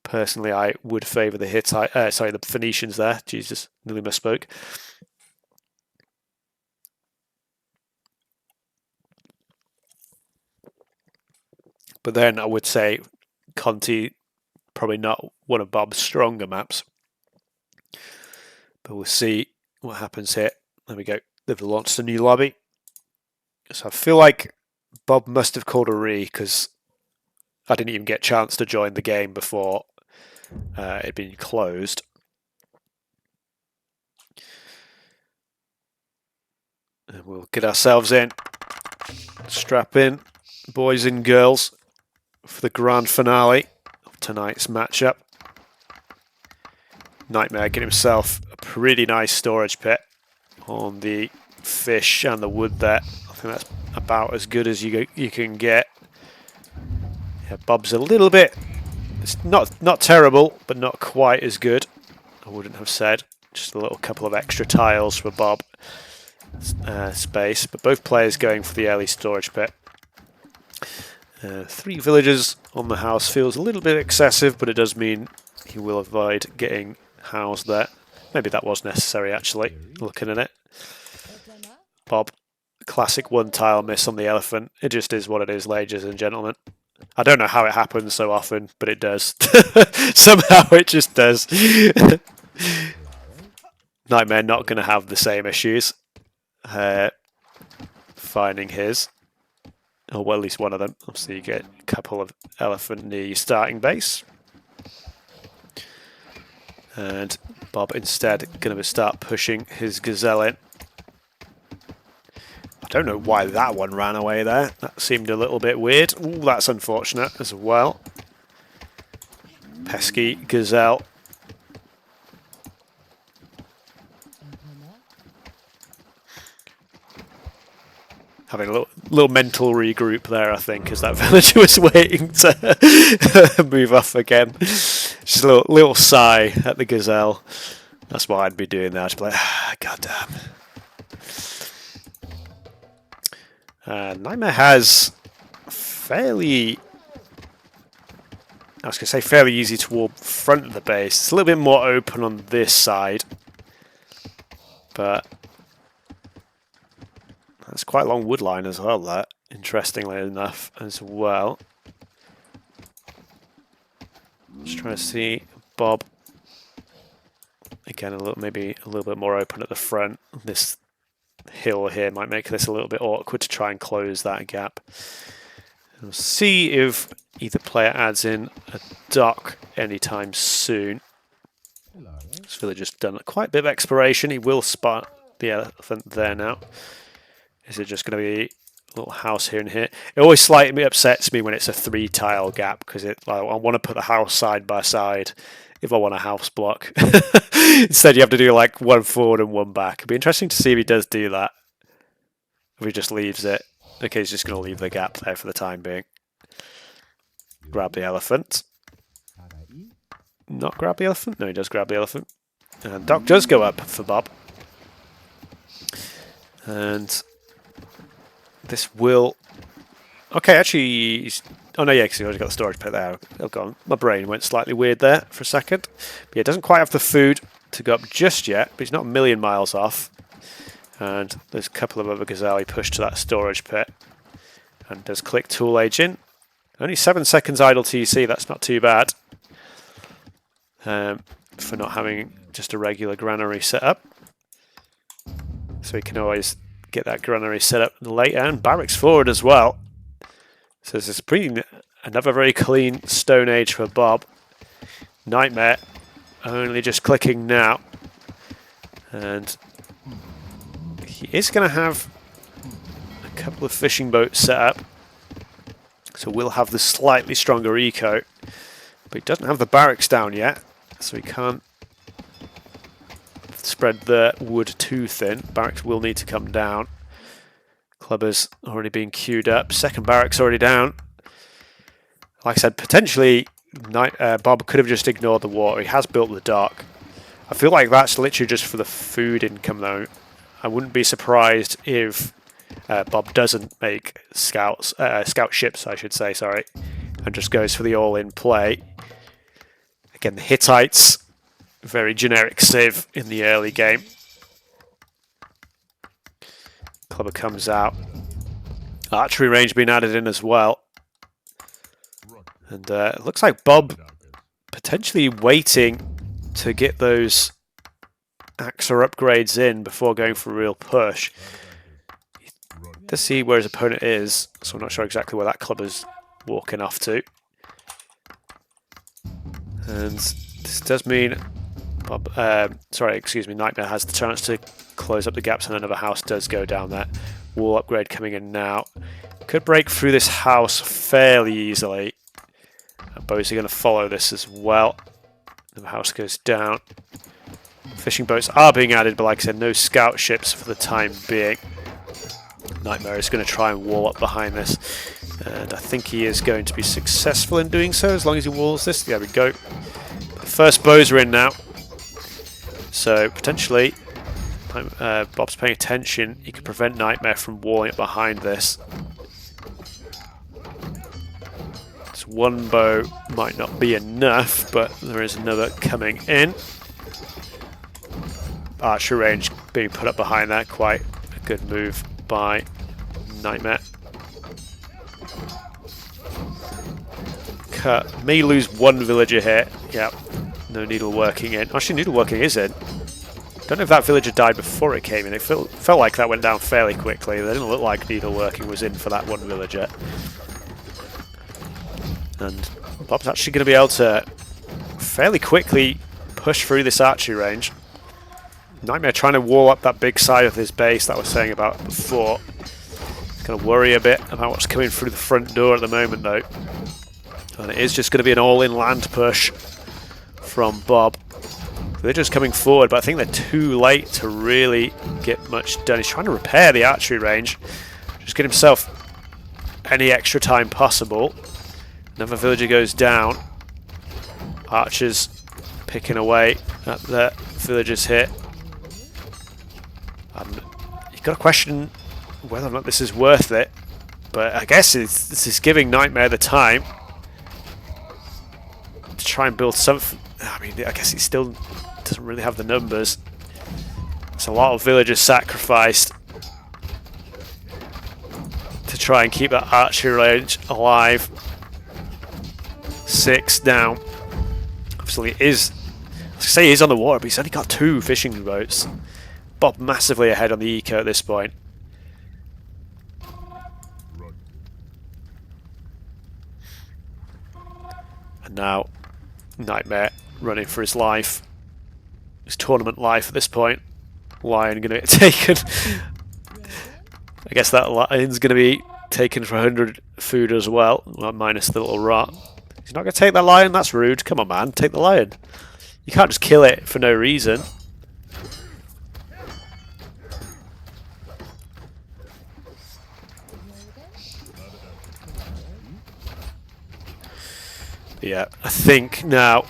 Personally, I would favour the Phoenicians there. Jesus, nearly misspoke. But then I would say Conti, probably not one of Bob's stronger maps. But we'll see what happens here. There we go. They've launched a new lobby. So I feel like Bob must have called a re because I didn't even get a chance to join the game before it had been closed. And we'll get ourselves in. Strap in, boys and girls, for the grand finale of tonight's matchup. Nightmare getting himself a pretty nice storage pit on the fish and the wood there. I think that's about as good as you can get. Yeah, Bob's a little bit, it's not terrible, but not quite as good, I wouldn't have said. Just a little couple of extra tiles for Bob space, but both players going for the early storage pit. 3 villagers on the house feels a little bit excessive, but it does mean he will avoid getting housed there. Maybe that was necessary actually, looking at it. Bob, classic one tile miss on the elephant. It just is what it is, ladies and gentlemen. I don't know how it happens so often, but it does. Somehow it just does. Nightmare not going to have the same issues finding his. Oh, well, at least one of them. Obviously, you get a couple of elephant near your starting base. And Bob instead going to start pushing his gazelle in. I don't know why that one ran away there. That seemed a little bit weird. Ooh, that's unfortunate as well. Pesky gazelle. Having a little mental regroup there, I think, as that villager was waiting to move off again. Just a little sigh at the gazelle. That's what I'd be doing there. I'd be like, God damn. Nightmare has fairly, I was going to say fairly easy toward front of the base. It's a little bit more open on this side, but that's quite a long wood line as well, that, interestingly enough, as well. Just trying to see Bob. Again, maybe a little bit more open at the front. This hill here might make this a little bit awkward to try and close that gap. We'll see if either player adds in a dock anytime soon. This villager's done quite a bit of exploration. He will spot the elephant there now. Is it just going to be a little house here and here? It always slightly upsets me when it's a 3-tile gap, because like, I want to put the house side by side if I want a house block. Instead you have to do like one forward and one back. It'd be interesting to see if he does do that. If he just leaves it. Okay, he's just going to leave the gap there for the time being. Grab the elephant. Not grab the elephant? No, he does grab the elephant. And dock does go up for Bob. And this will... Okay, actually... Oh no, yeah, because he already got the storage pit there. Oh, gone. My brain went slightly weird there for a second. But yeah, doesn't quite have the food to go up just yet, but he's not a million miles off. And there's a couple of other gazelle he pushed to that storage pit. And does click tool age in. Only 7 seconds idle TC, that's not too bad. For not having just a regular granary set up. So he can always get that granary set up later, and barracks forward as well. So this is another very clean Stone Age for Bob. Nightmare only just clicking now. And he is going to have a couple of fishing boats set up. So we'll have the slightly stronger eco. But he doesn't have the barracks down yet. So he can't spread the wood too thin. Barracks will need to come down. Clubber's already been queued up. Second barracks already down. Like I said, potentially Bob could have just ignored the water. He has built the dock. I feel like that's literally just for the food income though. I wouldn't be surprised if Bob doesn't make scout ships, I should say, sorry, and just goes for the all-in play. Again, the Hittites, very generic civ in the early game. Clubber comes out. Archery range being added in as well. And it looks like Bob potentially waiting to get those Axer upgrades in before going for a real push. To see where his opponent is, so I'm not sure exactly where that club is walking off to. And this does mean Bob, Nightmare has the chance to close up the gaps, and another house does go down there. Wall upgrade coming in now. Could break through this house fairly easily. And boats are going to follow this as well. The house goes down. Fishing boats are being added, but like I said, no scout ships for the time being. Nightmare is going to try and wall up behind this, and I think he is going to be successful in doing so as long as he walls this. There we go. The first bows are in now, so potentially Bob's paying attention. He could prevent Nightmare from walling it behind this. This one bow might not be enough, but there is another coming in. Archer range being put up behind that, quite a good move by Nightmare. May lose one villager here. Yep, no needle working in. Actually, needle working is in. Don't know if that villager died before it came in. It felt like that went down fairly quickly. It didn't look like needle working was in for that one villager. And Bob's actually going to be able to fairly quickly push through this archery range. Nightmare trying to wall up that big side of his base that I was saying about before. He's going to worry a bit about what's coming through the front door at the moment though. And it is just going to be an all-in land push from Bob. They're just coming forward, but I think they're too late to really get much done. He's trying to repair the archery range. Just get himself any extra time possible. Another villager goes down. Archers picking away at the villagers here. You've got to question whether or not this is worth it, but I guess this is giving Nightmare the time to try and build something. I mean, I guess he still doesn't really have the numbers. It's a lot of villagers sacrificed to try and keep that archery range alive. 6 down. Obviously, it is. I was say he's on the water, but he's only got 2 fishing boats. Bob massively ahead on the eco at this point. And now Nightmare running for his life. His tournament life at this point. Lion going to get taken. I guess that lion's going to be taken for 100 food as well, minus the little rat. He's not going to take that lion? That's rude. Come on, man. Take the lion. You can't just kill it for no reason. Yeah, I think now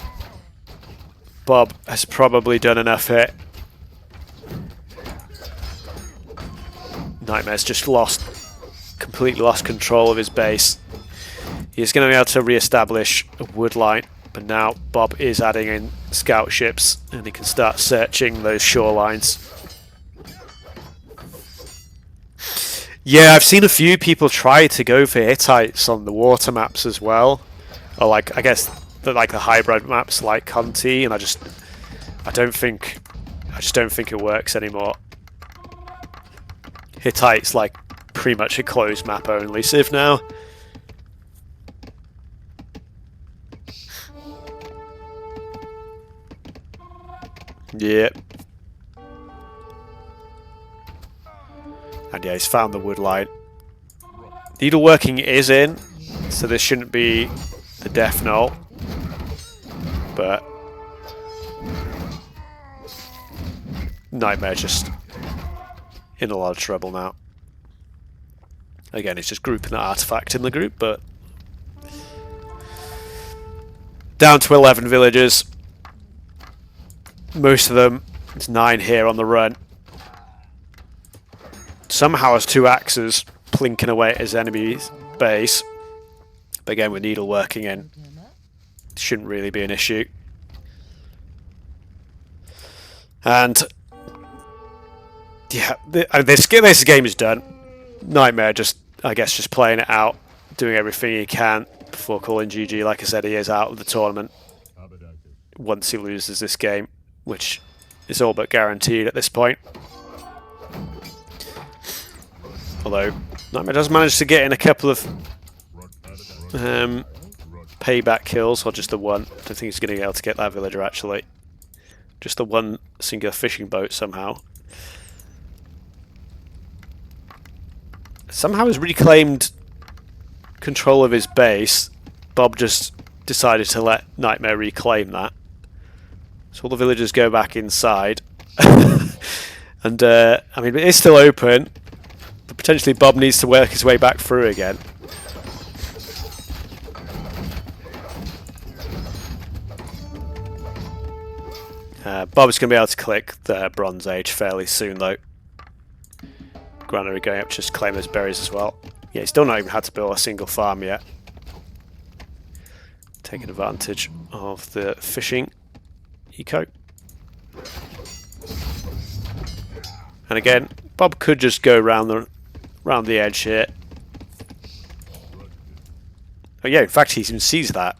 Bob has probably done enough here. Nightmare's just completely lost control of his base. He's going to be able to re-establish a wood line, but now Bob is adding in scout ships and he can start searching those shorelines. Yeah, I've seen a few people try to go for Hittites on the water maps as well. Or like, I guess, the hybrid maps like Conti, and I just don't think it works anymore. Hittite's like pretty much a closed map only civ now. Yeah. And yeah, he's found the wood line. Needleworking is in, so this shouldn't be the death knell. But Nightmare just in a lot of trouble now. Again, he's just grouping that artifact in the group, but down to 11 villagers. Most of them, it's 9 here on the run. Somehow has 2 axes plinking away at his enemy's base. But again, with needle working in, it shouldn't really be an issue. And yeah, this game is done. Nightmare just, I guess, just playing it out, doing everything he can, before calling GG. Like I said, he is out of the tournament once he loses this game, which is all but guaranteed at this point. Although Nightmare does manage to get in a couple of payback kills, or just the one. I don't think he's going to be able to get that villager actually. Just the one singular fishing boat somehow. Somehow has reclaimed control of his base. Bob just decided to let Nightmare reclaim that. So all the villagers go back inside. And I mean, it is still open, but potentially Bob needs to work his way back through again. Bob's going to be able to click the Bronze Age fairly soon though. Granary going up to just claim those berries as well. Yeah, he's still not even had to build a single farm yet. Taking advantage of the fishing eco. And again, Bob could just go round the edge here. Oh yeah, in fact he even sees that.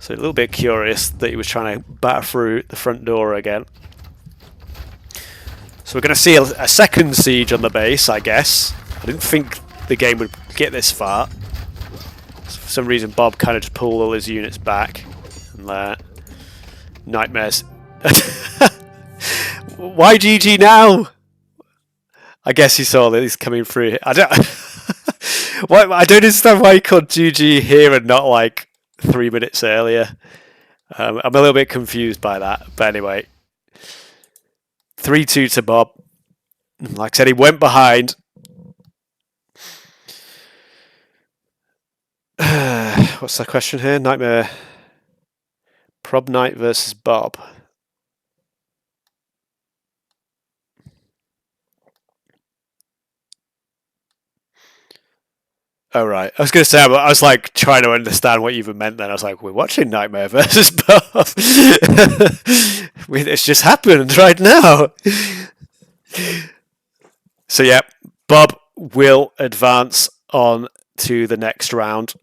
So a little bit curious that he was trying to batter through the front door again. So we're going to see a second siege on the base, I guess. I didn't think the game would get this far. So for some reason Bob kind of just pulled all his units back. And Nightmares. Why GG now? I guess he saw that he's coming through. I don't understand why he called GG here and not like 3 minutes earlier. I'm a little bit confused by that. But anyway. 3-2 to Bob. Like I said, he went behind. What's the question here? Nightmare. Prob Knight versus Bob. Oh, right. I was going to say, I was like trying to understand what you even meant then. I was like, we're watching Nightmare versus Bob. It's just happened right now. So, yeah, Bob will advance on to the next round.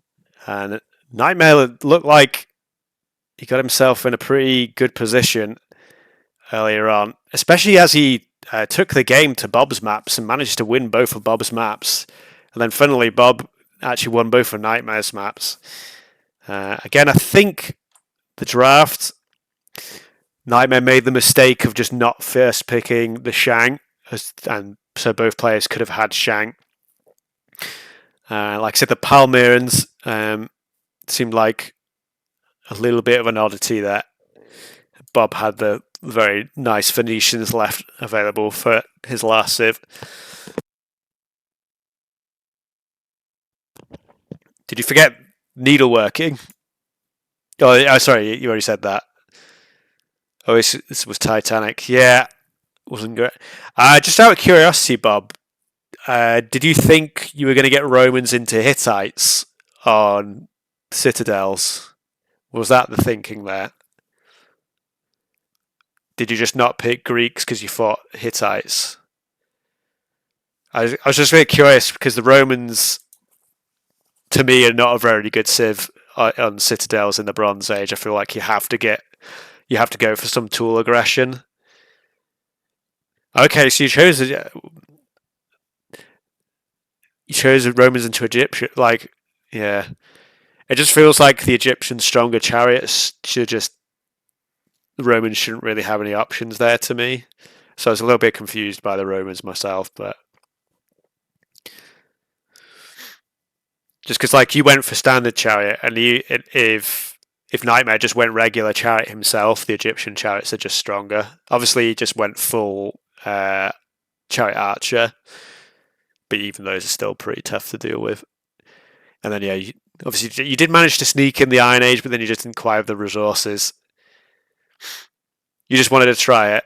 And Nightmare looked like he got himself in a pretty good position earlier on, especially as he took the game to Bob's maps and managed to win both of Bob's maps. And then finally, Bob actually won both of Nightmare's maps. Again, I think the draft, Nightmare made the mistake of just not first picking the Shang, and so both players could have had Shang. Like I said, the Palmyrans seemed like a little bit of an oddity there. Bob had the very nice Phoenicians left available for his last civ. Did you forget needleworking? Oh, sorry, you already said that. Oh, this was Titanic. Yeah, wasn't great. Just out of curiosity, Bob, did you think you were going to get Romans into Hittites on Citadels? Was that the thinking there? Did you just not pick Greeks because you thought Hittites? I was just really curious because the Romans, to me, are not a very good civ on Citadels in the Bronze Age. I feel like you have to go for some tool aggression. Okay, so you chose Romans into Egyptian. Like, yeah, it just feels like the Egyptian stronger chariots should just. The Romans shouldn't really have any options there to me. So I was a little bit confused by the Romans myself, but just because like you went for standard chariot, and if Nightmare just went regular chariot himself, the Egyptian chariots are just stronger. Obviously, he just went full chariot archer, but even those are still pretty tough to deal with. And then yeah, obviously you did manage to sneak in the Iron Age, but then you just didn't quite have the resources. You just wanted to try it.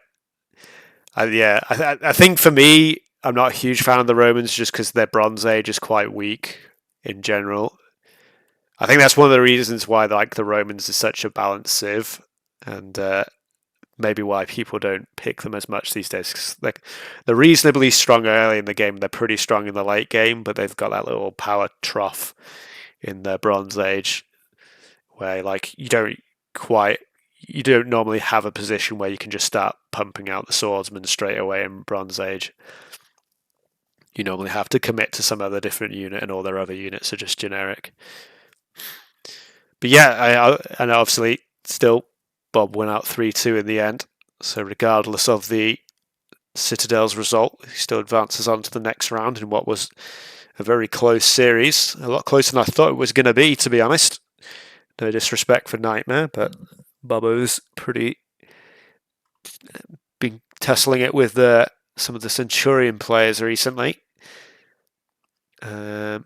I think for me, I'm not a huge fan of the Romans just because their Bronze Age is quite weak in general. I think that's one of the reasons why like the Romans is such a balanced civ, and maybe why people don't pick them as much these days. 'Cause, like, they're reasonably strong early in the game. They're pretty strong in the late game, but they've got that little power trough in the Bronze Age, where like you don't normally have a position where you can just start pumping out the swordsman straight away in Bronze Age. You normally have to commit to some other different unit, and all their other units are just generic. But yeah, and obviously still Bob went out 3-2 in the end. So regardless of the Citadel's result, he still advances on to the next round in what was a very close series. A lot closer than I thought it was going to be, to be honest. No disrespect for Nightmare, but Bobo's been tussling it with some of the Centurion players recently. I'm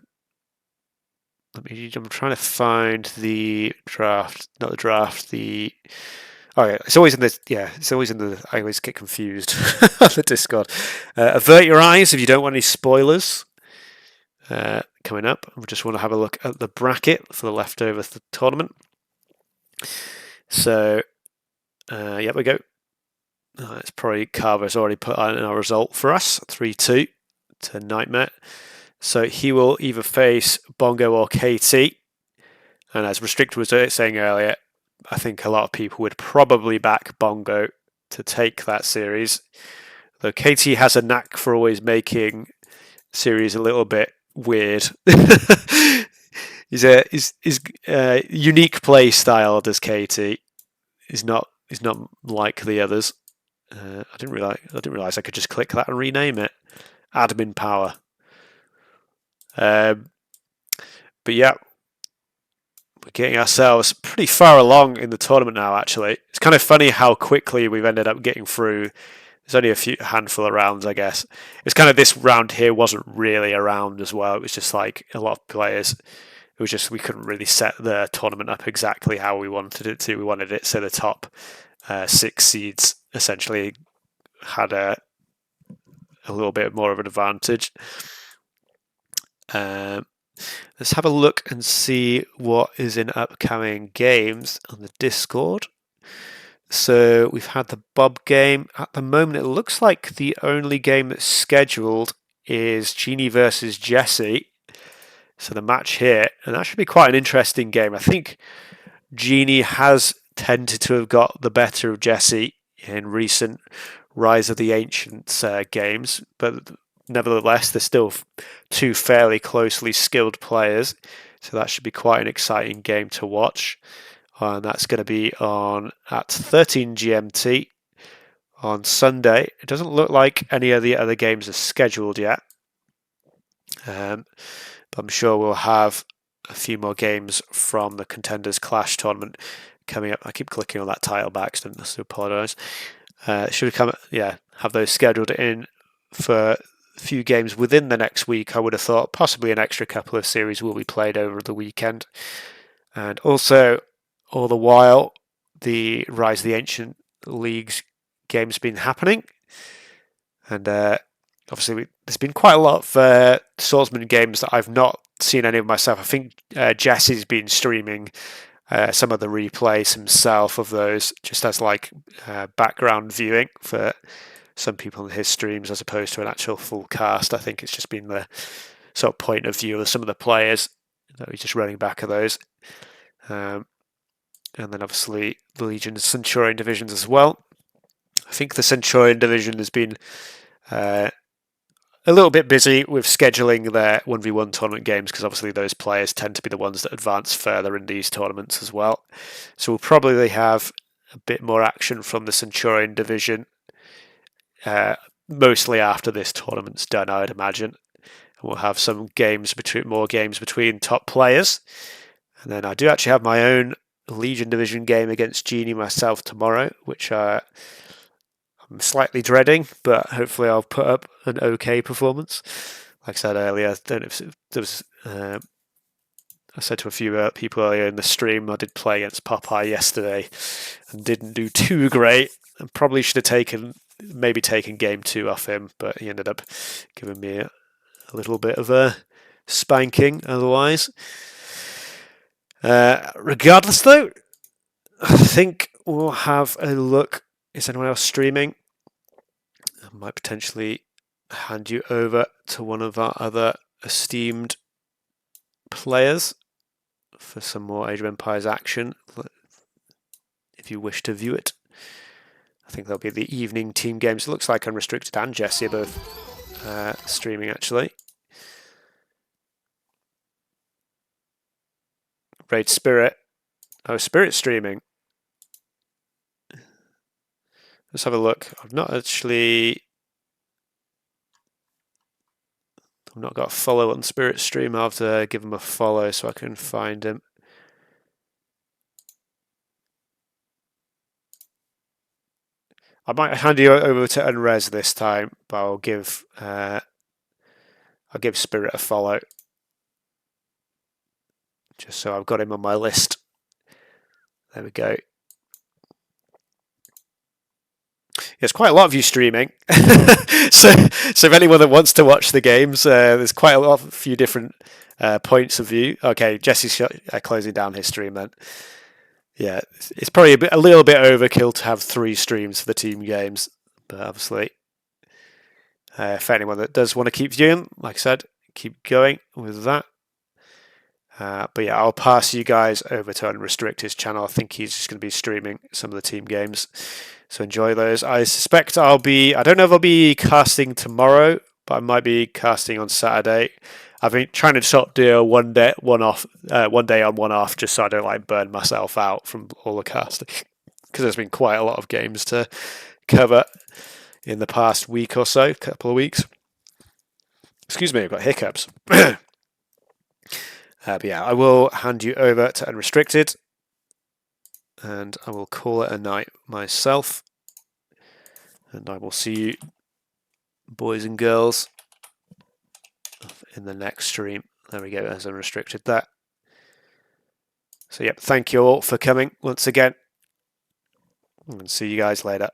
trying to find the draft, not the draft, it's always in the, I always get confused on the Discord. Avert your eyes if you don't want any spoilers coming up. We just want to have a look at the bracket for the leftover tournament. So, we go. It's probably Carver's already put on our result for us, 3-2 to Nightmare. So he will either face Bongo or KT. And as Restricted was saying earlier, I think a lot of people would probably back Bongo to take that series. Though KT has a knack for always making series a little bit weird. His unique play style, does KT. He's not like the others. I didn't realize I could just click that and rename it. Admin power. But yeah, we're getting ourselves pretty far along in the tournament now, actually. It's kind of funny how quickly we've ended up getting through. There's only a handful of rounds, I guess. It's kind of this round here wasn't really a round as well. It was just like a lot of players. It was just we couldn't really set the tournament up exactly how we wanted it to. We wanted it so the top 6 seeds essentially had a little bit more of an advantage. Let's have a look and see what is in upcoming games on the Discord. So we've had the Bob game. At the moment, it looks like the only game that's scheduled is Genie versus Jesse. So the match here, and that should be quite an interesting game. I think Genie has tended to have got the better of Jesse in recent Rise of the Ancients games, but nevertheless, they're still 2 fairly closely skilled players, so that should be quite an exciting game to watch. And that's going to be on at 13 GMT on Sunday. It doesn't look like any of the other games are scheduled yet, but I'm sure we'll have a few more games from the Contenders Clash tournament coming up. I keep clicking on that title by accident, so I apologise. Should we have those scheduled in for a few games within the next week. I would have thought possibly an extra couple of series will be played over the weekend. And also, all the while, the Rise of the Ancient League's games been happening. And obviously, there's been quite a lot of swordsman games that I've not seen any of myself. I think Jesse's been streaming some of the replays himself of those, just as like background viewing for some people in his streams, as opposed to an actual full cast. I think it's just been the sort of point of view of some of the players that he's just running back of those. And then obviously the Legion and Centurion divisions as well. I think the Centurion division has been a little bit busy with scheduling their 1v1 tournament games, because obviously those players tend to be the ones that advance further in these tournaments as well. So we'll probably have a bit more action from the Centurion division, mostly after this tournament's done, I would imagine. And we'll have some more games between top players. And then I do actually have my own Legion division game against Genie myself tomorrow, which I'm slightly dreading, but hopefully I'll put up an okay performance. Like I said earlier, I don't know if there was. I said to a few people earlier in the stream, I did play against Popeye yesterday and didn't do too great. And probably should have maybe taken game 2 off him, but he ended up giving me a little bit of a spanking otherwise. Regardless, though, I think we'll have a look. Is anyone else streaming? I might potentially hand you over to one of our other esteemed players. for some more Age of Empires action if you wish to view it. I think there'll be the evening team games. It looks like Unrestricted and Jesse are both streaming actually. Raid Spirit. Oh, Spirit's streaming. Let's have a look. I've not got a follow on Spirit stream. I'll have to give him a follow so I can find him. I might hand you over to Unres this time, but I'll give Spirit a follow. Just so I've got him on my list. There we go. There's quite a lot of you streaming, so if anyone that wants to watch the games, there's quite a few different points of view. Okay, Jesse's closing down his stream then. Yeah, it's probably a little bit overkill to have 3 streams for the team games, but obviously, for anyone that does want to keep viewing, like I said, keep going with that. But yeah, I'll pass you guys over to Unrestricted's channel. I think he's just going to be streaming some of the team games. So enjoy those. I suspect I don't know if I'll be casting tomorrow, but I might be casting on Saturday. I've been trying to sort of do one day on, one off, just so I don't burn myself out from all the casting. Because there's been quite a lot of games to cover in the past week or so, couple of weeks. Excuse me, I've got hiccups. But yeah, I will hand you over to Unrestricted, and I will call it a night myself. And I will see you, boys and girls, in the next stream. There we go, as Unrestricted that. So yep, thank you all for coming once again, and see you guys later.